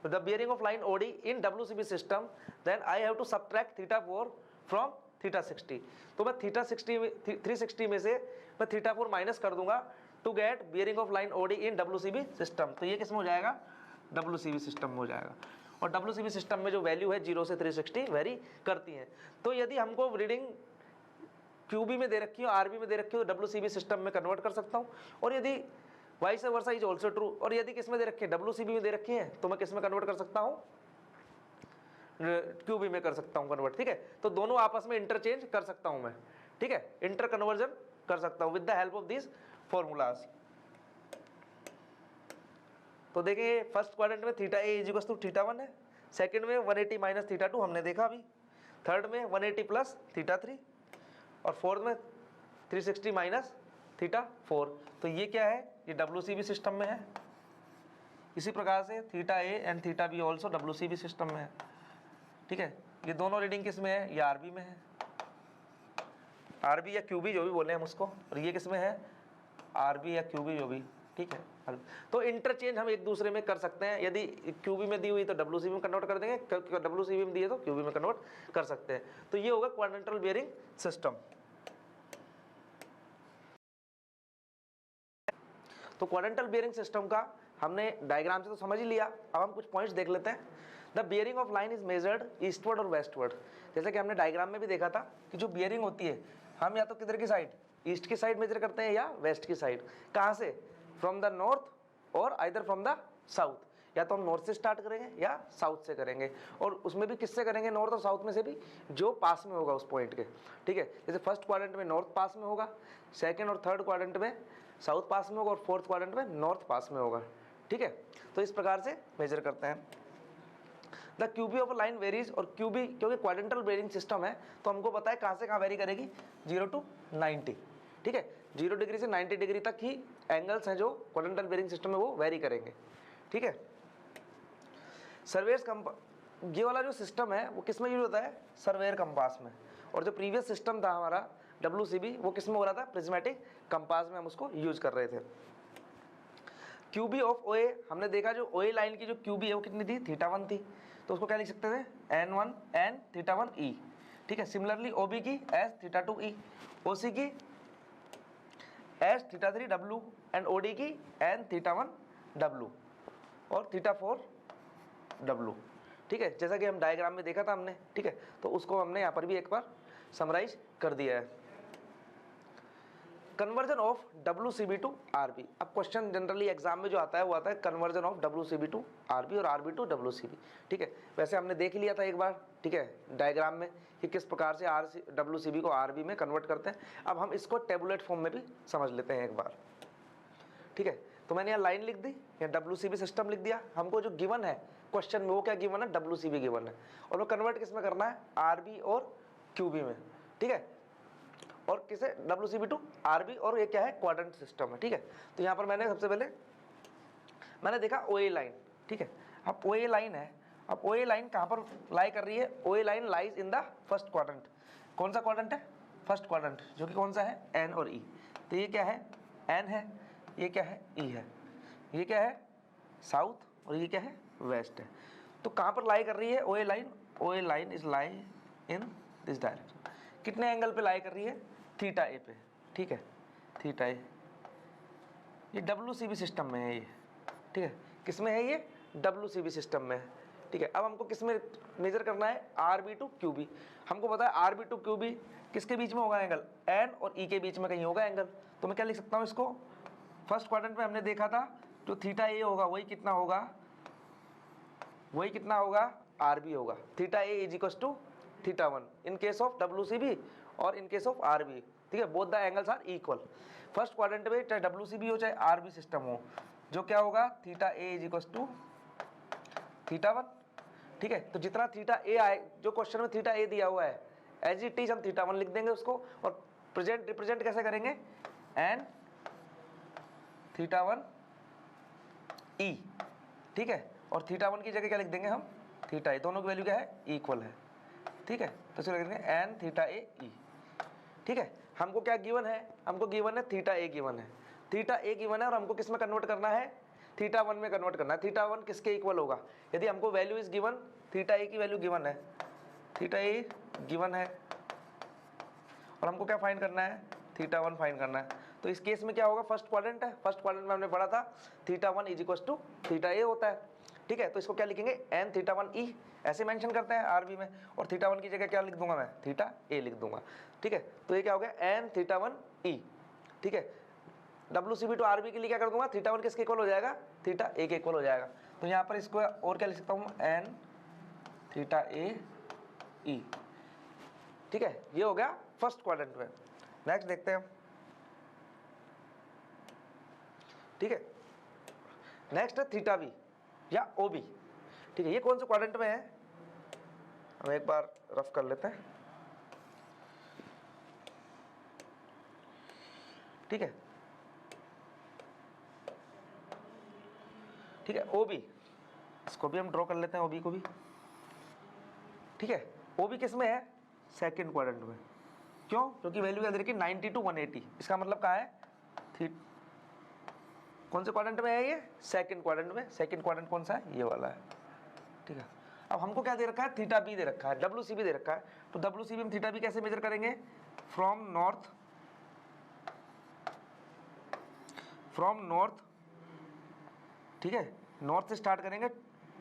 A: the bearing of line OD in WCB system, then I have to subtract theta 4 from theta 60। तो मैं theta 360 में से मैं थीटा 4 माइनस कर दूंगा to get bearing of line OD in WCB system, तो ये किस में हो जाएगा, WCB सिस्टम में हो जाएगा। और WCB सिस्टम में जो वैल्यू है 0 से 360 वेरी करती हैं। तो यदि हमको रीडिंग QB में दे रखी हो, RB में दे रखी हो, तो WCB सिस्टम में कन्वर्ट कर सकता हूँ, और यदि vice versa is also true, और यदि किस में दे रखी है, WCB में दे रखी है, तो मैं किस में कन्वर्ट कर सकता हूँ, QB में कर सकता हूँ कन्वर्ट। ठीक है, तो दोनों आपस में इंटरचेंज कर सकता हूँ मैं। ठीक है, इंटर कन्वर्जन कर सकता हूँ with the help of this formulas. तो देखिए फर्स्ट क्वाड्रेंट में theta A is to theta 1 है, सेकंड में 180 माइनस थीटा 2 हमने देखा अभी, थर्ड में 180 प्लस थीटा 3, और फोर्थ में 360 माइनस थीटा 4। तो ये क्या है, ये WCB सिस्टम में है। इसी प्रकार से theta A and theta B also WCB system में है। ठीक है, ये दोनों रीडिंग किस में है, ये RB में है, RB या QB जो भी बोले हम उसको, और ये किस में है, RB या QB जो भी। ठीक है, तो इंटरचेंज हम एक दूसरे में कर सकते हैं, यदि QB में दी हुई तो WCB में कन्वर्ट कर देंगे, WCB में दी है तो QB में कन्वर्ट कर सकते हैं। तो ये होगा क्वाड्रेंटल बियरिंग सिस्टम। तो क्वाड्रेंटल बियरिंग सिस्टम का हमने डायग्राम से तो समझ ही लिया, अब हम कुछ पॉइंट्स देख लेते हैं। The bearing of line is measured eastward और वेस्टवर्ड, जैसे कि हमने डायग्राम में भी देखा था कि जो बियरिंग होती है हम या तो किधर की साइड, ईस्ट की साइड मेजर करते हैं या वेस्ट की साइड। कहाँ से, फ्रॉम द नॉर्थ और आइदर फ्रॉम द साउथ, या तो हम नॉर्थ से स्टार्ट करेंगे या साउथ से करेंगे, और उसमें भी किससे करेंगे, नॉर्थ और साउथ में से भी जो पास में होगा उस पॉइंट के। ठीक है, जैसे फर्स्ट क्वाड्रेंट में नॉर्थ पास में होगा, सेकंड और थर्ड क्वाड्रेंट में साउथ पास में होगा, और फोर्थ क्वाड्रेंट में नॉर्थ पास में होगा। ठीक है, तो इस प्रकार से मेजर करते हैं। The QB of line varies, और क्यूबी क्योंकि क्वाड्रेंटल बेरिंग सिस्टम है तो हमको पता है कहाँ से कहाँ वेरी करेगी, 0 to 90, ठीक है, 0 डिग्री से 90 डिग्री तक ही एंगल्स हैं जो क्वाड्रेंटल बेरिंग सिस्टम में वो वेरी करेंगे, ठीक है। सर्वेयर्स ये वाला जो सिस्टम है वो किस में यूज होता है, सर्वेयर कंपास में, और जो प्रीवियस सिस्टम था हमारा WCB वो किस में हो रहा था, प्रिज्मेटिक कंपास में हम उसको यूज कर रहे थे। क्यूबी ऑफ OA, हमने देखा जो OA लाइन की जो क्यूबी है वो कितनी थी, θ1 थी, तो उसको क्या लिख सकते थे, N1 N θ1 E, ठीक है। सिमिलरली OB की एस θ2 E, OC की एस θ3 W, एंड OD की N θ1 W और θ4 W, ठीक है, जैसा कि हम डायग्राम में देखा था हमने, ठीक है, तो उसको हमने यहाँ पर भी एक बार समराइज कर दिया है। Conversion of WCB to RB, अब क्वेश्चन जनरली एग्जाम में जो आता है वो आता है conversion of WCB to RB और RB टू WCB, ठीक है। वैसे हमने देख लिया था एक बार, ठीक है, डायग्राम में कि किस प्रकार से WCB को RB में कन्वर्ट करते हैं। अब हम इसको टेबुलेट फॉर्म में भी समझ लेते हैं एक बार, ठीक है। तो मैंने यहाँ लाइन लिख दी, यहाँ WCB सिस्टम लिख दिया, हमको जो गिवन है क्वेश्चन में वो क्या गिवन है, WCB गिवन है, और वो कन्वर्ट किस में करना है, RB और QB में, ठीक है, और किसे, WCB टू RB, और ये क्या है, क्वाड्रेंट सिस्टम है, ठीक है। तो यहाँ पर मैंने सबसे पहले मैंने देखा OA लाइन, ठीक है। अब OA लाइन है, अब OA लाइन कहाँ पर लाई कर रही है, OA line lies in the first quadrant, कौन सा क्वाड्रेंट है, फर्स्ट क्वाड्रेंट, जो कि कौन सा है, N और E, तो ये क्या है, N है, ये क्या है, E है, ये क्या है, साउथ, और ये क्या है, वेस्ट है। तो कहाँ पर लाई कर रही है OA line, OA line is lie in this direction, कितने एंगल पे लाई कर रही है, θA पे, ठीक है, θA, ये WCB सिस्टम में है ये, ठीक है, किस में है ये, WCB सिस्टम में है, ठीक है। अब हमको किस में मेजर करना है, RB टू QB, हमको पता है RB टू QB किसके बीच में होगा एंगल, N और E के बीच में कहीं होगा एंगल, तो मैं क्या लिख सकता हूँ इसको, फर्स्ट क्वाड्रेंट में हमने देखा था जो θA होगा वही कितना होगा, वही कितना होगा, RB होगा, θA is equal to θ1 in case of WCB और इन केस ऑफ RB, ठीक है, both the angles are equal. First quadrant में चाहे WCB हो चाहे RB सिस्टम हो, जो क्या होगा, θA इज इक्वल टू θ1, ठीक है। तो जितना θA आए, जो क्वेश्चन में θA दिया हुआ है एज इट इज हम θ1 लिख देंगे उसको, और प्रेजेंट रिप्रेजेंट कैसे करेंगे, N θ1 E, ठीक है, और θ1 की जगह क्या लिख देंगे हम, θA, दोनों की वैल्यू क्या है, इक्वल है, ठीक है, तो चलो लिख देंगे N θA E, ठीक है। हमको क्या गिवन है, हमको गिवन है θA गिवन है, θA गिवन है, और हमको किस में कन्वर्ट करना है, θ1 में कन्वर्ट करना है। θ1 किसके इक्वल होगा, यदि हमको वैल्यू इज गिवन, θA की वैल्यू गिवन है, θA गिवन है, और हमको क्या फाइंड करना है, θ1 फाइंड करना है। तो इस केस में क्या होगा, फर्स्ट क्वाड्रेंट है, फर्स्ट क्वाड्रेंट में हमने पढ़ा था θ1 इज इक्वल टू θA होता है, ठीक है। तो इसको क्या लिखेंगे, N θ1 E, ऐसे मेंशन करते हैं RB में, और θ1 की जगह क्या लिख दूंगा मैं, θA लिख दूंगा, ठीक है। तो ये क्या हो गया, N θ1 E, ठीक है। WCB टू RB के लिए क्या कर दूंगा, θ1 किसके इक्वल हो जाएगा, θA के इक्वल हो जाएगा। तो यहाँ पर इसको और क्या लिख सकता हूँ, N θA E, ठीक है, ये हो गया फर्स्ट क्वाड्रेंट में। नेक्स्ट देखते हैं, ठीक है, नेक्स्ट है θB या OB, ठीक है, ये कौन से क्वाड्रेंट में है, हम एक बार रफ कर लेते हैं, ठीक है, ठीक है, OB, इसको भी हम ड्रॉ कर लेते हैं, OB को भी, ठीक है। OB किस में है, सेकंड क्वाड्रेंट में, क्यों, क्योंकि वैल्यू याद रखिए 90 to 180, इसका मतलब कहाँ है, कौन से क्वाड्रेंट में है ये, सेकंड क्वाड्रेंट में, सेकंड क्वाड्रेंट कौन सा है, ये वाला है, ठीक है। अब हमको क्या दे रखा है, θB दे रखा है, WCB दे रखा है, तो WCB हम θB कैसे मेजर करेंगे, फ्रॉम नॉर्थ, ठीक है, नॉर्थ से स्टार्ट करेंगे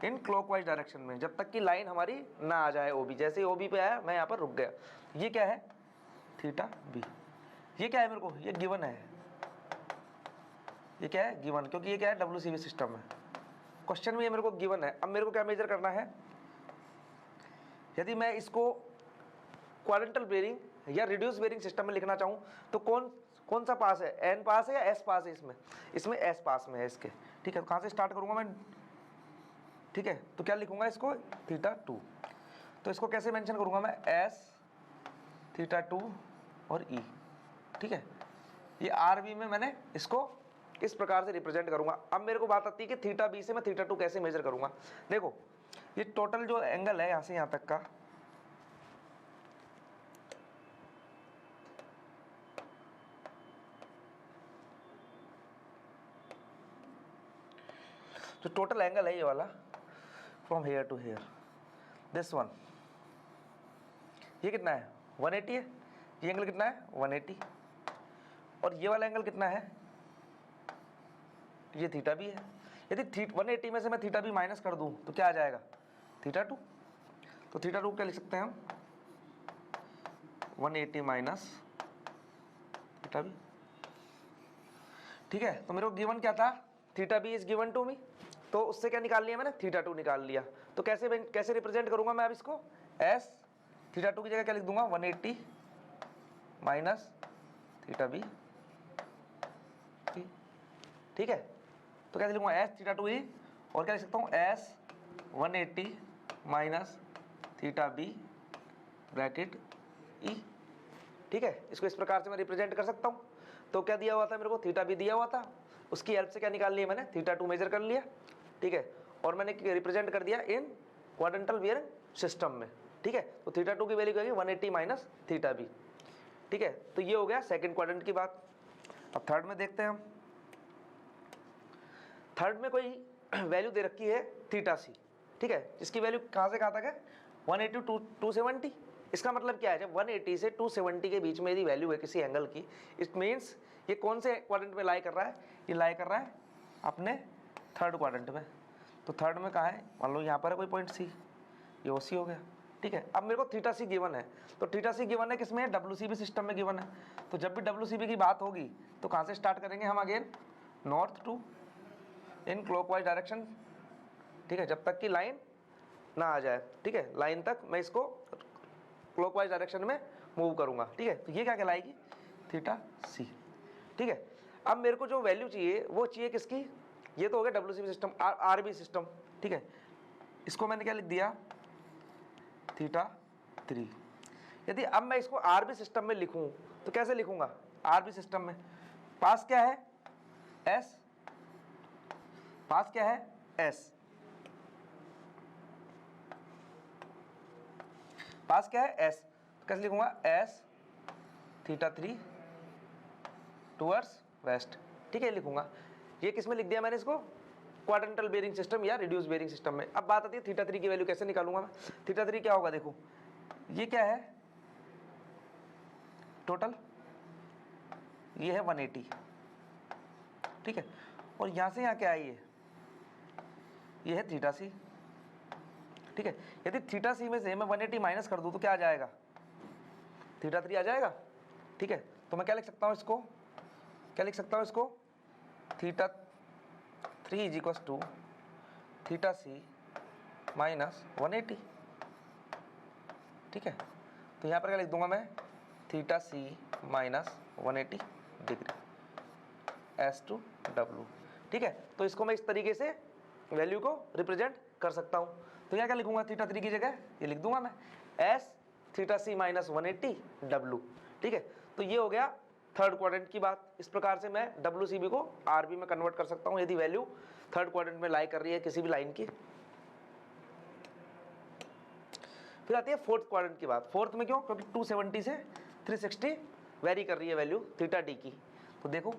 A: इन क्लॉकवाइज डायरेक्शन में, जब तक कि लाइन हमारी ना आ जाए OB, जैसे ही OB पे आया मैं यहाँ पर रुक गया, ये क्या है, θB, ये क्या है मेरे को, ये गिवन है, ये क्या है, गिवन, क्योंकि ये क्या है, WCB सिस्टम है, क्वेश्चन में ये मेरे को गिवन है। अब मेरे को क्या मेजर करना है, यदि मैं इसको क्वाड्रेंटल बेरिंग या रिड्यूस बेरिंग सिस्टम में लिखना चाहूँ तो कौन सा पास है, N पास है या S पास है, इसमें S पास में है इसके, ठीक है, तो कहाँ से स्टार्ट करूँगा मैं, ठीक है, तो क्या लिखूंगा इसको, θ2। तो इसको कैसे मेंशन करूंगा मैं, S θ2 और E, ठीक है। ये RB में मैंने इसको इस प्रकार से रिप्रेजेंट करूंगा। अब मेरे को बात आती है कि θB से मैं θ2 कैसे मेजर करूंगा। देखो ये टोटल जो एंगल है यहाँ से यहाँ तक का, जो टोटल एंगल है ये वाला from here to here, this one, ये कितना है 180 है, ये एंगल कितना है 180, और ये वाला एंगल कितना है, ये थीटा भी है। यदि 180 में से मैं थीटा भी माइनस कर दूं तो क्या आ जाएगा, θ2। तो θ2 क्या लिख सकते हैं हम, 180 माइनस थीटा भी, ठीक है। तो मेरे को गिवन क्या था, theta B is given to me, तो उससे क्या निकाल लिया मैंने, θ2 निकाल लिया। तो कैसे रिप्रेजेंट करूंगा मैं अब इसको, S θ2 की जगह क्या लिख दूंगा, 180 माइनस थीटा बी, ठीक है। तो क्या लिखूंगा, S θ2 और क्या लिख सकता हूँ, S 180 minus theta B bracket E, ठीक है। इसको इस प्रकार से मैं रिप्रेजेंट कर सकता हूँ। तो क्या दिया हुआ था मेरे को, थीटा बी दिया हुआ था, उसकी हेल्प से क्या निकाल लिया मैंने, θ2 मेजर कर लिया, ठीक है, और मैंने रिप्रेजेंट कर दिया इन क्वाड्रेंटल बियरिंग सिस्टम में, ठीक है। तो θ2 की वैल्यू क्या है 180 माइनस थीटा बी, ठीक है। तो ये हो गया सेकंड क्वाड्रेंट की बात। अब थर्ड में देखते हैं हम। थर्ड में कोई वैल्यू दे रखी है θc, ठीक है, जिसकी वैल्यू कहाँ से कहाँ तक है, 180 टू 270। इसका मतलब क्या है, जब 180 से 270 के बीच में यदि वैल्यू है किसी एंगल की, इट मीन्स ये कौन से क्वाड्रेंट में लाई कर रहा है, ये लाई कर रहा है अपने थर्ड क्वाड्रेंट में। तो थर्ड में कहाँ है, मान लो यहाँ पर है कोई पॉइंट सी, ये OC हो गया, ठीक है। अब मेरे को θc गिवन है, तो θc गिवन है किसमें, WCB सिस्टम में गिवन है। तो जब भी WCB की बात होगी तो कहाँ से स्टार्ट करेंगे हम, again north to in clockwise direction, ठीक है, जब तक कि लाइन ना आ जाए, ठीक है, लाइन तक मैं इसको क्लॉकवाइज डायरेक्शन में मूव करूंगा, ठीक है। तो ये क्या कहलाएगी, θc, ठीक है। अब मेरे को जो वैल्यू चाहिए वो चाहिए किसकी, ये तो हो गया WCB सिस्टम, RB सिस्टम, ठीक है। इसको मैंने क्या लिख दिया, θ3। यदि अब मैं इसको RB सिस्टम में लिखूं तो कैसे लिखूंगा, RB सिस्टम में पास क्या है S, पास क्या है S, पास क्या है S, तो कैसे लिखूंगा, S θ3 टुवर्ड्स वेस्ट, ठीक है, लिखूंगा। ये किस में लिख दिया मैंने इसको, क्वाड्रेंटल बेयरिंग सिस्टम या रिड्यूस बेयरिंग सिस्टम में। अब बात आती है θ3 की वैल्यू कैसे निकालूंगा मैं। θ3 क्या होगा, देखो ये क्या है टोटल, ये है 180, ठीक है, और यहां से यहाँ क्या है, ये है θc, ठीक है। यदि θc में से मैं 180 माइनस कर दूं तो क्या आ जाएगा, θ3 आ जाएगा, ठीक है। तो मैं क्या लिख सकता हूं इसको, क्या लिख सकता हूं इसको, θ3 is equal to θc minus 180, ठीक है। तो यहाँ पर क्या लिख दूंगा मैं, θc माइनस 180 डिग्री S/W, ठीक है। तो इसको मैं इस तरीके से वैल्यू को रिप्रेजेंट कर सकता हूँ। तो यहाँ क्या लिखूंगा, θ3 की जगह ये लिख दूंगा मैं S θc माइनस 180 W, ठीक है। तो ये हो गया थर्ड क्वाड्रेंट की बात। इस प्रकार से मैं WCB को RB में कन्वर्ट कर सकता हूँ यदि वैल्यू थर्ड क्वाड्रेंट में लाई कर रही है किसी भी लाइन की। फिर आती है फोर्थ क्वाड्रेंट की बात। फोर्थ में क्यों, क्योंकि 270 से 360 वेरी कर रही है वैल्यू θd की। तो देखो,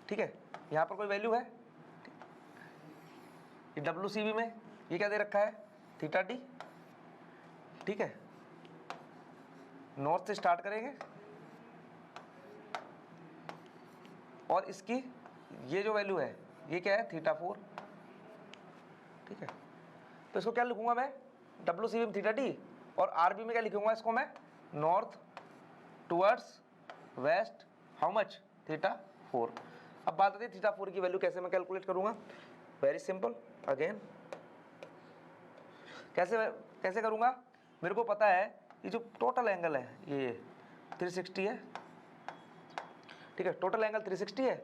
A: ठीक है, यहाँ पर कोई वैल्यू है, ये WCB में ये क्या दे रखा है, θd, ठीक है। नॉर्थ से स्टार्ट करेंगे और इसकी ये जो वैल्यू है ये क्या है, θ4, ठीक है। तो इसको क्या लिखूंगा मैं, WCB में θd और RB में क्या लिखूंगा इसको मैं, north towards west, how much, θ4। अब बात आती है θ4 की वैल्यू कैसे मैं कैलकुलेट करूंगा, वेरी सिंपल, अगेन कैसे करूंगा, मेरे को पता है ये जो टोटल एंगल है ये 360 है, ठीक है, टोटल एंगल 360 है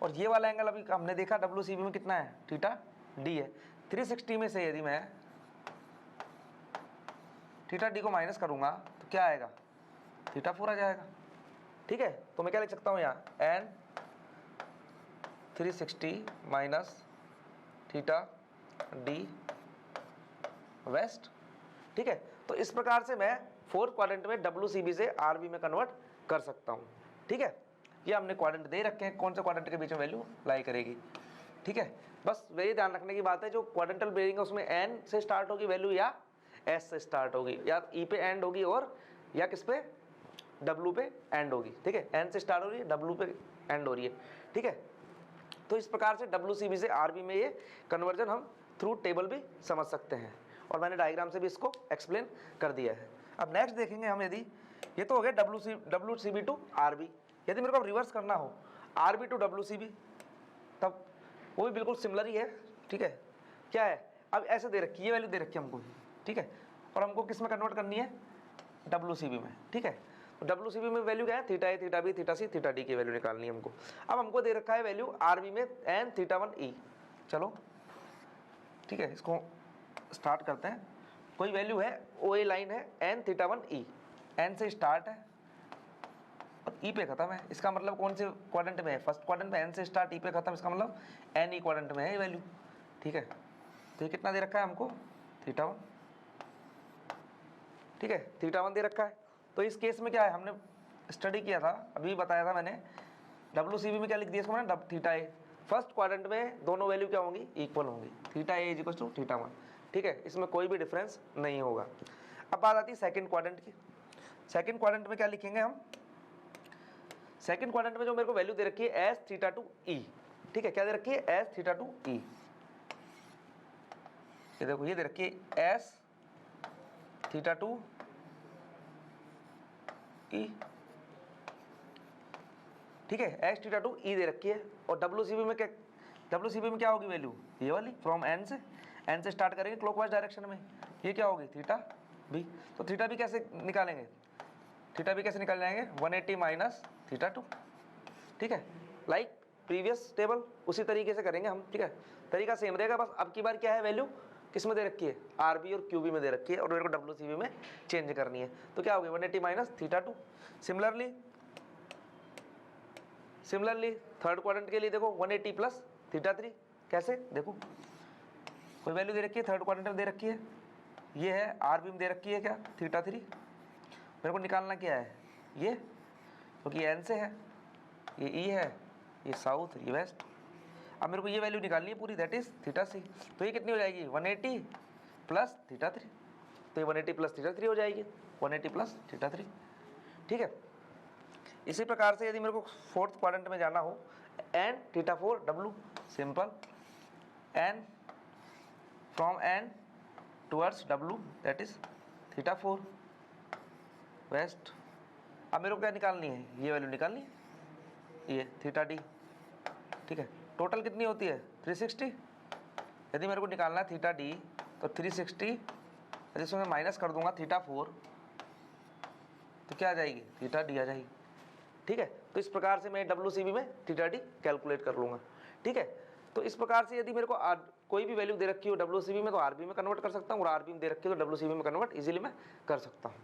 A: और ये वाला एंगल अभी हमने देखा WCB में कितना है, थीटा डी है। 360 में से यदि मैं थीटा डी को माइनस करूंगा तो क्या आएगा, थीटा 4 आ जाएगा। ठीक है, तो मैं क्या लिख सकता हूँ यहाँ, N 360 minus theta D west. ठीक है, तो इस प्रकार से मैं फोर्थ क्वाड्रेंट में WCB से RB में कन्वर्ट कर सकता हूँ। ठीक है, ये हमने क्वाड्रेंट दे रखे हैं, कौन से क्वाड्रेंट के बीच में वैल्यू लाई करेगी। ठीक है, बस वही ध्यान रखने की बात है, जो क्वाड्रेंटल बेयरिंग है उसमें N से स्टार्ट होगी वैल्यू या S से स्टार्ट होगी, या E पे एंड होगी और या किस पे, W पे एंड होगी। ठीक है, N से स्टार्ट हो रही है, W पे एंड हो रही है। ठीक है, तो इस प्रकार से WCB से RB में ये कन्वर्जन हम थ्रू टेबल भी समझ सकते हैं, और मैंने डायग्राम से भी इसको एक्सप्लेन कर दिया है। अब नेक्स्ट देखेंगे हम, यदि ये तो हो गया WCB टू RB, यदि मेरे को अब रिवर्स करना हो RB टू WCB, तब वो भी बिल्कुल सिमिलर ही है। ठीक है, क्या है, अब ऐसे दे रखी है, ये वैल्यू दे रखी है हमको। ठीक है, और हमको किस में कन्वर्ट करनी है, WCB में। ठीक है, तो WCB में वैल्यू क्या है, theta A, theta B, theta C, theta D की वैल्यू निकालनी है हमको। अब हमको दे रखा है वैल्यू RB में एन थीटा 1 ई। चलो ठीक है, इसको स्टार्ट करते हैं। कोई वैल्यू है, OA लाइन है, एन थीटा 1 ई, एन से स्टार्ट है और ई पे खत्म है। इसका मतलब कौन से क्वाड्रेंट में है, फर्स्ट क्वाड्रेंट में, एन से स्टार्ट ई पे खत्म, इसका मतलब एन ई क्वाड्रेंट में है ये वैल्यू। ठीक है, तो ये कितना दे रखा है हमको, थीटा 1। ठीक है, थीटा 1 दे रखा है। तो इस केस में क्या है, हमने स्टडी किया था, अभी बताया था मैंने, WCB में क्या लिख दिया इसको मैंने, थीटा ए। फर्स्ट क्वाड्रेंट में दोनों वैल्यू क्या होंगी, इक्वल होंगी, theta A is equal to theta 1। ठीक है, इसमें कोई भी डिफरेंस नहीं होगा। अब बात आती है सेकंड क्वाड्रेंट की। सेकंड क्वाड्रेंट में क्या लिखेंगे हम, सेकंड क्वाड्रेंट में जो मेरे को वैल्यू दे रखी है एस थीटा टू ई। ठीक है, क्या दे रखी है, एस थीटा टू ई। ये देखो, ये दे रखी है एस थीटा टू ई। ठीक है, एस थीटा टू ई दे रखी है, और WCB में क्या, WCB में क्या होगी वैल्यू, ये वाली, फ्रॉम एन से स्टार्ट करेंगे क्लॉकवाइज डायरेक्शन में, ये क्या होगी, थीटा बी। तो थीटा बी कैसे निकालेंगे, थीटा बी कैसे निकाल जाएंगे, 180 माइनस थीटा 2। ठीक है, लाइक प्रीवियस टेबल उसी तरीके से करेंगे हम। ठीक है, तरीका सेम रहेगा, बस अब की बार क्या है, वैल्यू किस में दे रखी है, RB और QB में दे रखी है, और मेरे को WCB में चेंज करनी है। तो क्या होगी, 180 minus theta 2। Similarly third quadrant के लिए देखो, 180 प्लस थीटा 3। कैसे, देखो कोई वैल्यू दे रखी है, थर्ड क्वाड्रेंट में दे रखी है, ये है RB में दे रखी है क्या, थीटा 3। मेरे को निकालना क्या है, ये, क्योंकि एन से है, ये ई है, ये साउथ, ये वेस्ट। अब मेरे को ये वैल्यू निकालनी है पूरी, दैट इज थीटा सी। तो ये कितनी हो जाएगी, 180 प्लस थीटा 3। तो ये 180 प्लस थीटा 3 हो जाएगी, 180 प्लस थीटा 3। ठीक है, इसी प्रकार से यदि मेरे को फोर्थ क्वाड्रेंट में जाना हो, N theta 4 W, simple, N from N towards W, that is theta 4 west. अब मेरे को क्या निकालनी है, ये वैल्यू निकालनी है, ये थीटा डी। ठीक है, टोटल कितनी होती है, 360। यदि मेरे को निकालना है थीटा डी, तो 360, यदि इसमें माइनस कर दूंगा थीटा 4, तो क्या आ जाएगी, थीटा डी आ जाएगी। ठीक है, तो इस प्रकार से मैं WCB में थीटा डी कैलकुलेट कर लूँगा। ठीक है, तो इस प्रकार से यदि मेरे को कोई भी वैल्यू दे रखी हो WCB में, तो RB में कन्वर्ट कर सकता हूँ, और RB में दे रखी हो तो WCB में कन्वर्ट इजीली मैं कर सकता हूँ।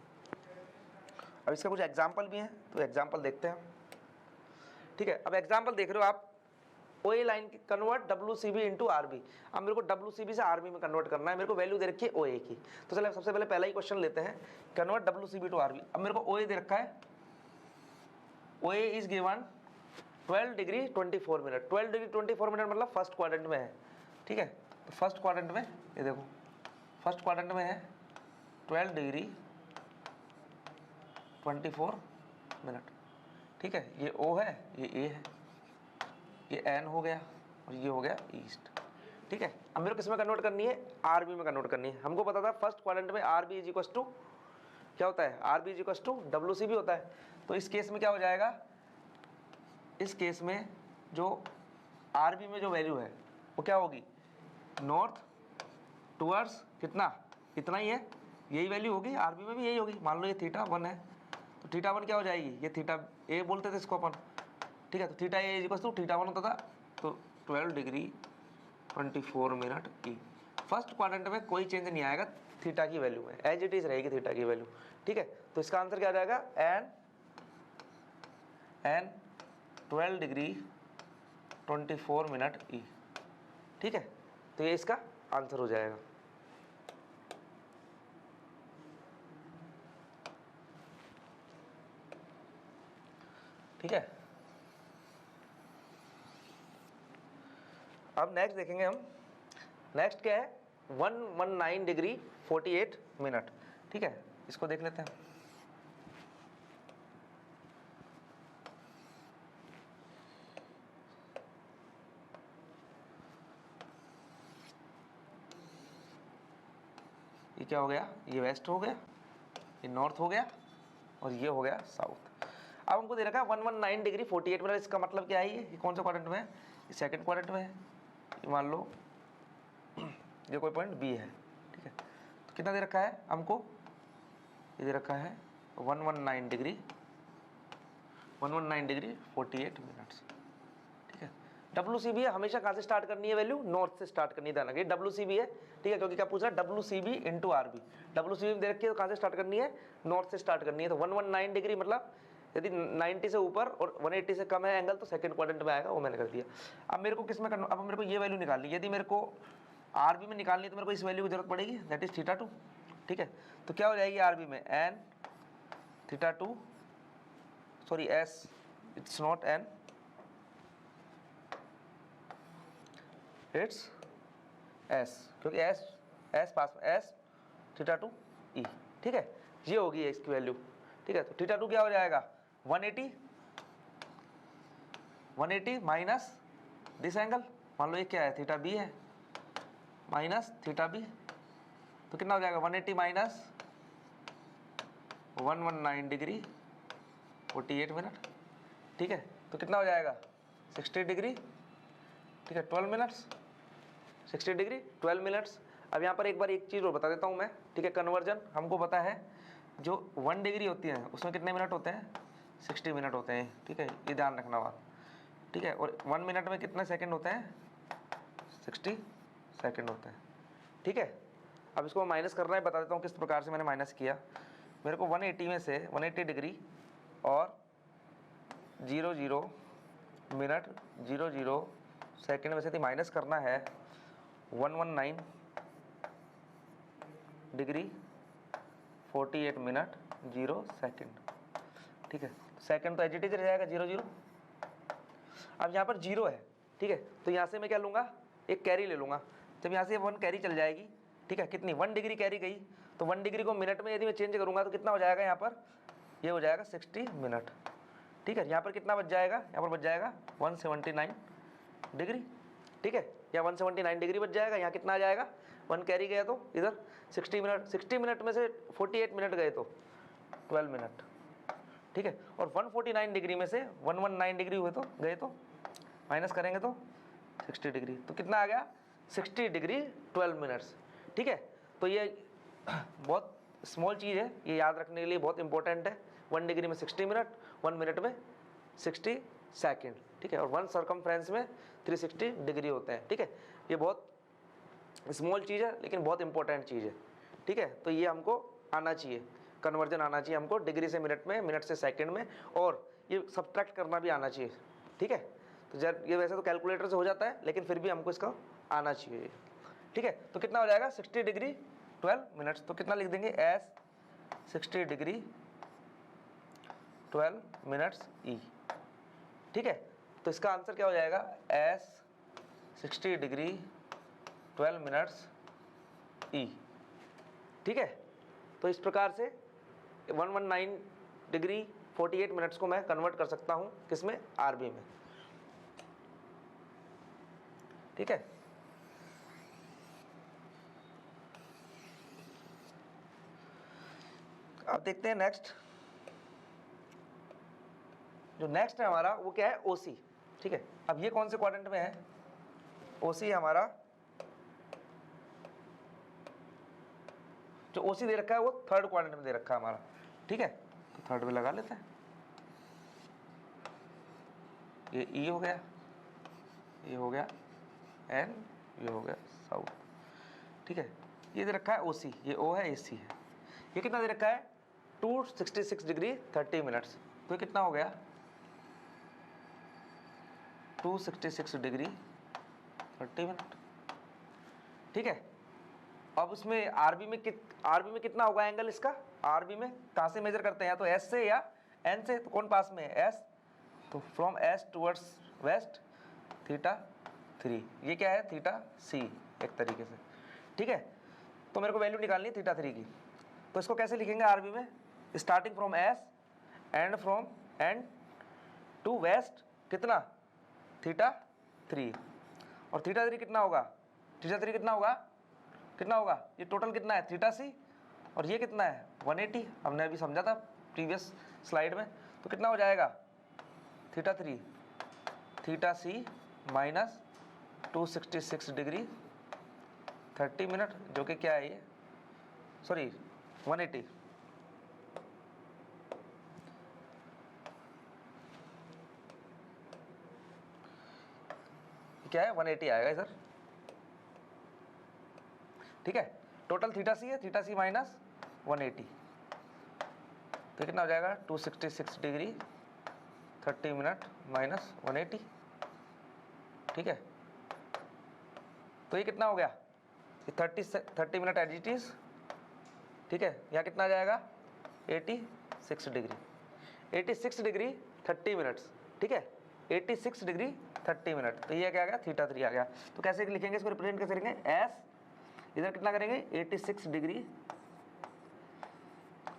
A: अब इसका कुछ एग्जाम्पल भी हैं, तो एग्जाम्पल देखते हैं। ठीक है, अब एग्जाम्पल देख रहे हो आप, OA लाइन की कन्वर्ट WCB इंटू RB। अब मेरे को WCB से RB में कन्वर्ट करना है, मेरे को वैल्यू दे रखी है OA की। तो चलिए सबसे पहले पहला ही क्वेश्चन लेते हैं, कन्वर्ट WCB टू RB। अब मेरे को OA दे रखा है, OA is given 12 degree 24 minute. 12 degree 24 minute मतलब फर्स्ट क्वाड्रेंट में है। ठीक है, तो फर्स्ट क्वाड्रेंट में, ये देखो फर्स्ट क्वाड्रेंट में है 12 डिग्री 24 मिनट। ठीक है, ये O है, ये A है, ये N हो गया, और ये हो गया ईस्ट। ठीक है, अब मेरे को किस में कन्वर्ट करनी है, RB में कन्वर्ट करनी है। हमको पता था फर्स्ट क्वाड्रेंट में RB इज इक्वल टू क्या होता है, RB is equal to WCB होता है। तो इस केस में क्या हो जाएगा, इस केस में जो RB में जो वैल्यू है वो क्या होगी, नॉर्थ टुवर्ड्स कितना, इतना ही है, यही वैल्यू होगी, RB में भी यही होगी। मान लो ये थीटा 1 है, तो थीटा 1 क्या हो जाएगी, ये थीटा A बोलते थे इसको अपन। ठीक है। तो theta A equal to theta 1 होता था, तो 12 degree 24 minute E. First quadrant में कोई चेंज नहीं आएगा थीटा की वैल्यू में, एज इट इज रहेगी थीटा की वैल्यू, ठीक है। तो इसका आंसर क्या आ जाएगा, एन 12 डिग्री 24 मिनट ई, ठीक है। तो ये इसका आंसर हो जाएगा। ठीक है। अब नेक्स्ट देखेंगे हम, नेक्स्ट क्या है 119 डिग्री 48 मिनट, ठीक है। इसको देख लेते हैं। ये क्या हो गया, ये वेस्ट हो गया, ये नॉर्थ हो गया और ये हो गया साउथ। अब हमको दे रखा है 119 डिग्री 48 मिनट। इसका मतलब क्या है, ये कौन सा क्वाड्रेंट में है, ये सेकंड क्वाड्रेंट में है। ये मान लो ये कोई पॉइंट बी है, ठीक है। तो कितना दे रखा है हमको, ये दे रखा है 119 डिग्री 48 मिनट्स, ठीक है। WCB है, हमेशा कहाँ से स्टार्ट करनी है वैल्यू, नॉर्थ से स्टार्ट करनी है, ध्यान रखिए WCB है, ठीक है। क्योंकि क्या पूछ रहा है WCB इंटू RB, WCB दे रखी है तो कहाँ से स्टार्ट करनी है, नॉर्थ से स्टार्ट करनी है। तो 119 डिग्री मतलब यदि 90 से ऊपर और 180 से कम है एंगल तो सेकंड क्वाड्रेंट में आएगा, वो मैंने कर दिया। अब मेरे को किस में करना, अब मेरे को ये वैल्यू निकालनी है। यदि मेरे को RB में निकालनी है तो मेरे को इस वैल्यू की जरूरत पड़ेगी, दैट इज थीटा 2, ठीक है। तो क्या हो जाएगी RB में, N theta 2, sorry S, it's not N, it's S, क्योंकि एस पास में एस थीटा 2 ई, ठीक है। ये होगी इसकी वैल्यू, ठीक है। तो थीटा 2 क्या हो जाएगा 180 माइनस दिस एंगल, मान लो ये क्या है थीटा बी है, माइनस थीटा बी, तो कितना हो जाएगा 180 माइनस 119 डिग्री 48 मिनट, ठीक है। तो कितना हो जाएगा 60 डिग्री, ठीक है 12 मिनट्स, 60 डिग्री 12 मिनट्स। अब यहाँ पर एक बार एक चीज़ और बता देता हूँ मैं, ठीक है। कन्वर्जन हमको पता है, जो 1 डिग्री होती है उसमें कितने मिनट होते हैं, 60 मिनट होते हैं, ठीक है। ये ध्यान रखना बात, ठीक है। और 1 मिनट में कितने सेकंड होते हैं, 60 सेकंड होते हैं, ठीक है। अब इसको माइनस करना है, बता देता हूँ किस प्रकार से मैंने माइनस किया। मेरे को 180 में से 180 डिग्री और 00 मिनट 00 सेकंड में से माइनस करना है 119 डिग्री 48 मिनट 0 सेकंड, ठीक है। सेकंड तो एच रह जाएगा 00। अब यहाँ पर 0 है, ठीक है। तो यहाँ से मैं क्या लूँगा, एक कैरी ले लूँगा। जब यहाँ से 1 कैरी चल जाएगी, ठीक है, कितनी 1 डिग्री कैरी गई, तो 1 डिग्री को मिनट में यदि मैं चेंज करूँगा तो कितना हो जाएगा, यहाँ पर ये हो जाएगा 60 मिनट, ठीक है। यहाँ पर कितना बच जाएगा, यहाँ पर बच जाएगा 179 डिग्री, ठीक है। या 179 डिग्री बच जाएगा। यहाँ कितना आ जाएगा, 1 कैरी गया तो इधर 60 मिनट, 60 मिनट में से 48 मिनट गए तो 12 मिनट, ठीक है। और 149 डिग्री में से 119 डिग्री हुए तो गए तो माइनस करेंगे तो 60 डिग्री, तो कितना आ गया 60 डिग्री 12 मिनट्स, ठीक है। तो ये बहुत स्मॉल चीज़ है, ये याद रखने के लिए बहुत इंपॉर्टेंट है। 1 डिग्री में 60 मिनट, 1 मिनट में 60 सेकेंड, ठीक है। और 1 सर्कमफ्रेंस में 360 डिग्री होते हैं, ठीक है। ये बहुत स्मॉल चीज़ है लेकिन बहुत इंपॉर्टेंट चीज़ है, ठीक है। तो ये हमको आना चाहिए, कन्वर्जन आना चाहिए हमको, डिग्री से मिनट में, मिनट से सेकंड में, और ये सब्ट्रैक्ट करना भी आना चाहिए, ठीक है। तो जब ये वैसे तो कैलकुलेटर से हो जाता है लेकिन फिर भी हमको इसका आना चाहिए, ठीक है। तो कितना हो जाएगा 60 डिग्री 12 मिनट्स, तो कितना लिख देंगे एस 60 डिग्री 12 मिनट्स ई, ठीक है। तो इसका आंसर क्या हो जाएगा, एस 60 डिग्री 12 मिनट्स ई, ठीक है। तो इस प्रकार से 119 डिग्री 48 मिनट्स को मैं कन्वर्ट कर सकता हूं किसमें, आरबी में, ठीक है। अब देखते हैं नेक्स्ट, जो नेक्स्ट है हमारा वो क्या है, ओसी, ठीक है। अब ये कौन से क्वाड्रेंट में है, ओसी हमारा, जो ओसी दे रखा है वो थर्ड क्वाड्रेंट में दे रखा है हमारा, ठीक है। तो थर्ड में लगा लेते हैं, ये ई हो गया, ये हो गया एन, ये हो गया साउथ, ठीक है। ये दे रखा है ओसी, ये ओ है, ए सी है। ये कितना दे रखा है 266 डिग्री 30 मिनट्स, तो ये कितना हो गया 266 डिग्री 30 मिनट, ठीक है। अब उसमें आरबी में कितना होगा एंगल इसका, आरबी में कहाँ से मेजर करते हैं, या तो एस से या एन से, तो कौन पास में है एस, तो from S towards waste theta 3, ये क्या है थीटा सी एक तरीके से, ठीक है। तो मेरे को वैल्यू निकालनी है थीटा 3 की, तो इसको कैसे लिखेंगे आरबी में, starting from S and from and to west कितना थीटा 3, और थीटा 3 कितना होगा, थीटा 3 कितना होगा, ये टोटल कितना है थीटा सी, और ये कितना है 180, हमने अभी समझा था प्रीवियस स्लाइड में। तो कितना हो जाएगा थीटा 3 थीटा सी माइनस 266 डिग्री 30 मिनट, जो कि क्या है ये, सॉरी 180, क्या है 180 आएगा सर, ठीक है। टोटल थीटा सी है, थीटा सी माइनस 180, तो कितना हो जाएगा 266 डिग्री 30 मिनट माइनस 180, ठीक है। तो ये कितना हो गया, ये 30 मिनट एज इट इज, ठीक है। यहाँ कितना आ जाएगा 86 डिग्री 86 डिग्री 30 मिनट्स, ठीक है, 86 डिग्री 30 मिनट, तो ये क्या आ गया थीटा 3 आ गया। तो कैसे लिखेंगे इसको, रिप्रेजेंट कैसे करेंगे, एस इधर कितना करेंगे 86 डिग्री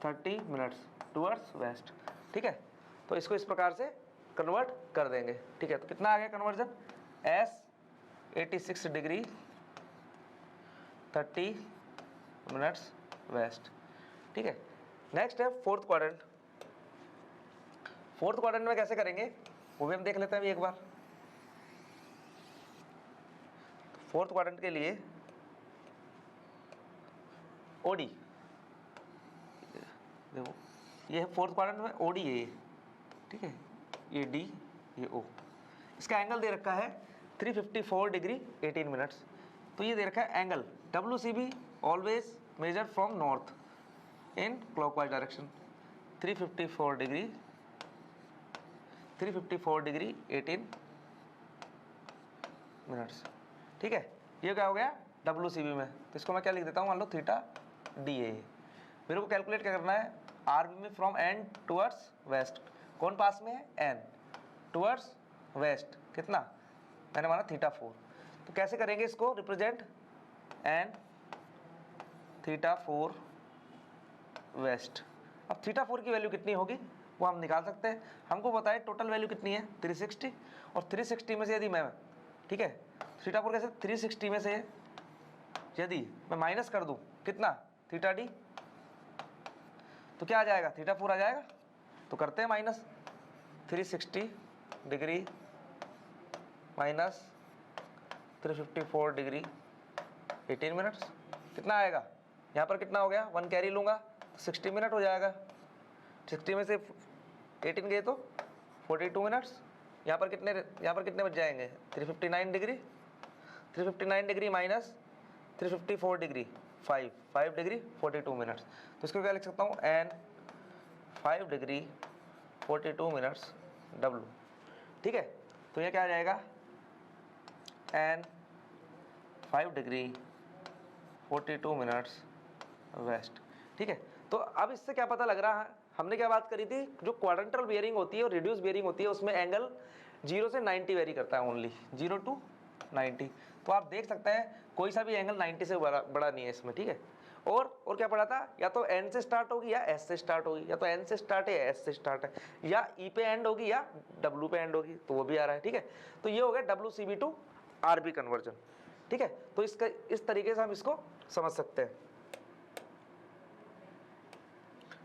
A: 30 मिनट्स टुवर्ड्स वेस्ट, ठीक है। तो इसको इस प्रकार से कन्वर्ट कर देंगे, ठीक है। तो कितना आ गया conversion, S 86 degree 30 minutes west, ठीक है। नेक्स्ट है फोर्थ क्वाड्रेंट। फोर्थ क्वाड्रेंट में कैसे करेंगे वो भी हम देख लेते हैं अभी एक बार। फोर्थ क्वाड्रेंट के लिए ओडी, देखो ये है फोर्थ क्वाड्रेंट में ओडी है ये, ठीक है, ये डी ये ओ, इसका एंगल दे रखा है 354 डिग्री 18 मिनट्स। तो ये दे रखा है angle WCB always measure from north in clockwise direction 354 degree 18 minutes, ठीक है। ये क्या हो गया WCB में, तो इसको मैं क्या लिख देता हूँ, मान लो थीटा डी ए। मेरे को कैलकुलेट क्या करना है, आरबी में फ्रॉम एन टुवर्ड्स वेस्ट, कौन पास में है एन, टुवर्ड्स वेस्ट कितना, मैंने माना थीटा 4। तो कैसे करेंगे इसको रिप्रेजेंट, एन थीटा 4 वेस्ट। अब थीटा 4 की वैल्यू कितनी होगी वो हम निकाल सकते हैं। हमको बताए टोटल वैल्यू कितनी है 360, और 360 में से यदि मैं, ठीक है, थीटा 4 कैसे 360 में से यदि मैं माइनस कर दूं कितना थीटा डी, तो क्या आ जाएगा थीटा 4 आ जाएगा। तो करते हैं minus 360 degree minus 354 degree 18 minutes, कितना आएगा, यहाँ पर कितना हो गया 1 कैरी लूँगा तो 60 मिनट हो जाएगा, 60 में से 18 गए तो 42 मिनट्स, यहाँ पर कितने बच जाएंगे 359 degree minus 354 degree 5 degree 42 minutes. तो इसको क्या लिख सकता हूँ, एन 5 डिग्री 42 मिनट्स W, ठीक है। तो ये क्या आ जाएगा, एन 5 डिग्री 42 मिनट्स वेस्ट, ठीक है। तो अब इससे क्या पता लग रहा है, हमने क्या बात करी थी, जो क्वाड्रेंटल बियरिंग होती है और रिड्यूस बियरिंग होती है उसमें एंगल 0 से 90 वेरी करता है, ओनली 0 to 90। तो आप देख सकते हैं कोई सा भी एंगल 90 से बड़ा नहीं है इसमें, ठीक है। और क्या पढ़ा था, या तो एन से स्टार्ट होगी या एस से स्टार्ट होगी, या तो एन से स्टार्ट है या एस से स्टार्ट है, या ई पे एंड होगी या डब्ल्यू पे एंड होगी, तो वो भी आ रहा है, ठीक है। तो ये हो गया WCB टू RB कन्वर्जन, ठीक है। तो इसका इस तरीके से हम इसको समझ सकते हैं,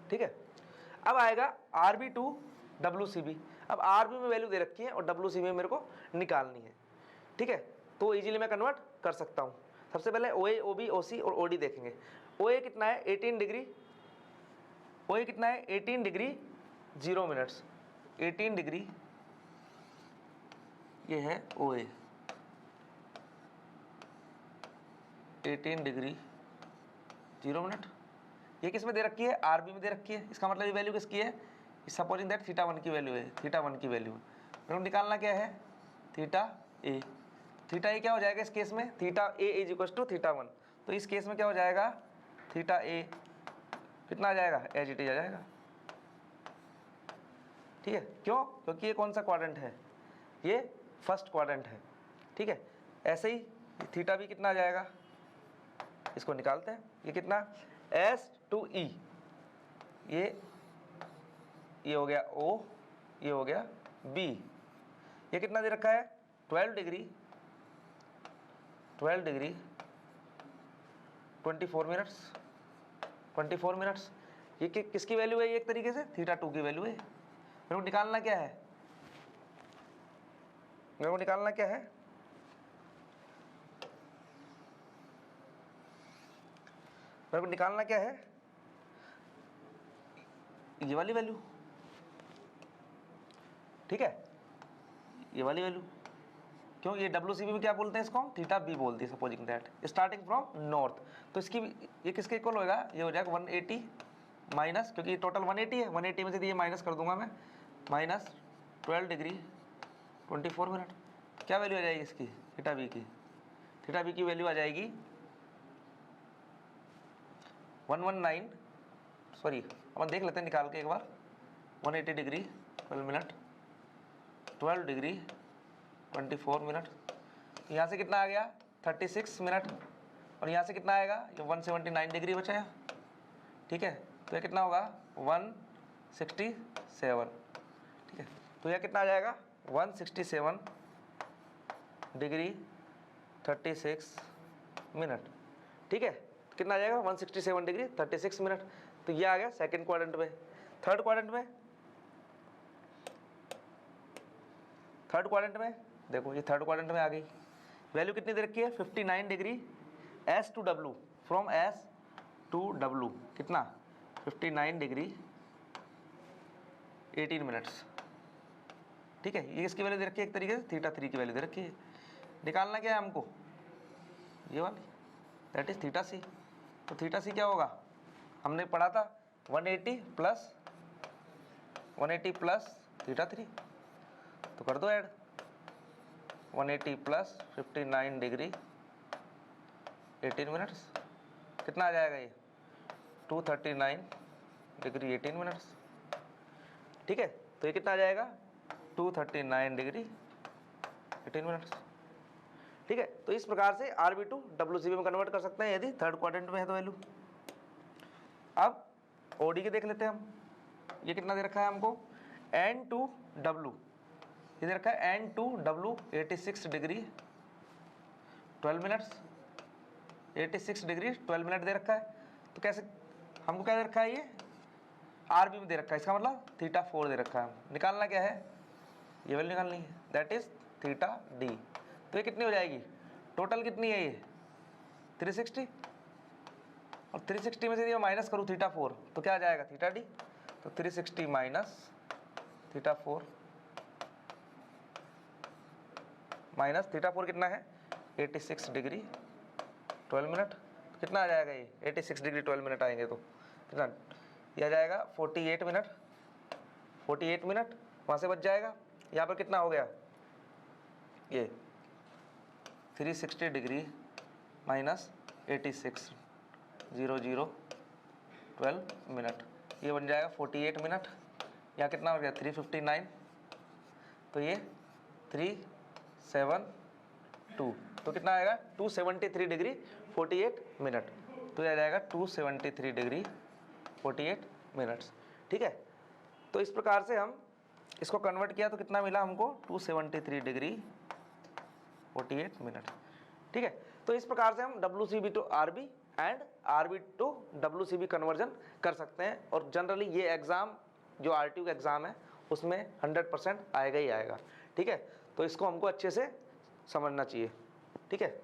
A: ठीक है। अब आएगा RB टू WCB। अब RB में वैल्यू दे रखी है और WCB में मेरे को निकालनी है, ठीक है। तो इजीली मैं कन्वर्ट कर सकता हूँ। सबसे पहले OA, OB, OC और OD देखेंगे। OA कितना है 18 डिग्री, OA कितना है 18 डिग्री 0 मिनट्स, 18 डिग्री ये है ओ ए 18 डिग्री 0 मिनट। ये किस में दे रखी है, आर बी में दे रखी है। इसका मतलब ये वैल्यू किसकी है, सपोजिंग दैट थीटा 1 की वैल्यू है, थीटा 1 की वैल्यू मेरे को निकालना क्या है, थीटा ए। थीटा ए क्या हो जाएगा इस केस में, theta A is equal to theta 1। तो इस केस में क्या हो जाएगा, थीटा ए कितना आ जाएगा, एज इट इज आ जाएगा। ठीक है, क्यों, क्योंकि ये कौन सा क्वाड्रेंट है, ये फर्स्ट क्वाड्रेंट है। ठीक है, ऐसे ही थीटा भी कितना आ जाएगा, इसको निकालते हैं। ये कितना, एस टू ई, ये हो गया ओ, ये हो गया बी। ये कितना दे रखा है, 12 डिग्री 24 मिनट्स 24 मिनट्स। ये किसकी वैल्यू है, ये एक तरीके से थीटा 2 की वैल्यू है। मेरे को निकालना क्या है, मेरे को निकालना क्या है, मेरे को निकालना क्या है, ये वाली वैल्यू। ठीक है, ये वाली वैल्यू, क्यों, ये WCB में क्या बोलते हैं इसको, थीटा बी बोलती है, supposing that starting from north. तो इसकी ये किसके इक्वल होगा, ये हो जाएगा 180 माइनस, क्योंकि ये टोटल 180 है, 180 में से ये माइनस कर दूंगा मैं, माइनस 12 डिग्री 24 मिनट। क्या वैल्यू आ जाएगी इसकी, थीटा बी की, थीटा बी की वैल्यू आ जाएगी 119, सॉरी अपन देख लेते हैं निकाल के एक बार, 180 डिग्री 12 मिनट 12 डिग्री 24 मिनट। यहाँ से कितना आ गया, 36 मिनट, और यहाँ से कितना आएगा, ये 179 डिग्री बचाया। ठीक है, तो ये कितना होगा 167। ठीक है, तो यह कितना आ जाएगा 167 डिग्री 36 मिनट। ठीक है, कितना आ जाएगा 167 डिग्री 36 मिनट। तो ये आ गया सेकंड क्वाड्रेंट में। थर्ड क्वाड्रेंट में देखो, ये थर्ड क्वाड्रेंट में आ गई, वैल्यू कितनी दे रखी है, 59 degree S to W, from S to W कितना 59 डिग्री 18 मिनट्स। ठीक है, ये इसकी वैल्यू दे रखी है एक तरीके से, थीटा 3 की वैल्यू दे रखी है। निकालना क्या है हमको, ये वाली, दैट इज थीटा सी। तो थीटा सी क्या होगा, हमने पढ़ा था 180 प्लस थीटा 3, तो कर दो ऐड, 180 प्लस 59 डिग्री 18 मिनट्स, कितना आ जाएगा ये 239 डिग्री 18 मिनट्स। ठीक है, तो ये कितना आ जाएगा 239 डिग्री 18 मिनट्स। ठीक है, तो इस प्रकार से आरबी टू WCB में कन्वर्ट कर सकते हैं यदि थर्ड क्वाड्रेंट में है तो वैल्यू। अब ओडी के देख लेते हैं हम, ये कितना दे रखा है हमको, एन टू डब्लू, ये दे रखा है N to W 86 degree 12 minutes, 86 degree 12 minute दे रखा है। तो कैसे, हमको क्या दे रखा है, ये आरबी में दे रखा है, इसका मतलब थीटा 4 दे रखा है। निकालना क्या है, ये वैल्यू निकालनी है, दैट इज थीटा डी। तो ये कितनी हो जाएगी, टोटल कितनी है ये 360, और 360 में से ये माइनस करूँ थीटा 4 तो क्या आ जाएगा थीटा डी। तो 360 माइनस थीटा 4, माइनस थीटा 4 कितना है 86 डिग्री 12 मिनट, कितना आ जाएगा ये 86 डिग्री 12 मिनट आएंगे तो कितना, ये आ जाएगा 48 मिनट, 48 मिनट वहाँ से बच जाएगा। यहाँ पर कितना हो गया, ये 360 डिग्री माइनस 86 00 12 मिनट, ये बन जाएगा 48 मिनट। यहाँ कितना हो गया 359, तो ये 372, तो कितना आएगा 273 डिग्री 48 मिनट, तो ये आ जाएगा 273 डिग्री 48 मिनट्स। ठीक है, तो इस प्रकार से हम इसको कन्वर्ट किया तो कितना मिला हमको 273 डिग्री 48 मिनट। ठीक है, तो इस प्रकार से हम WCB to RB and RB to WCB conversion कर सकते हैं। और जनरली ये एग्ज़ाम जो RTU का एग्ज़ाम है उसमें 100% आएगा ही आएगा। ठीक है, तो इसको हमको अच्छे से समझना चाहिए। ठीक है।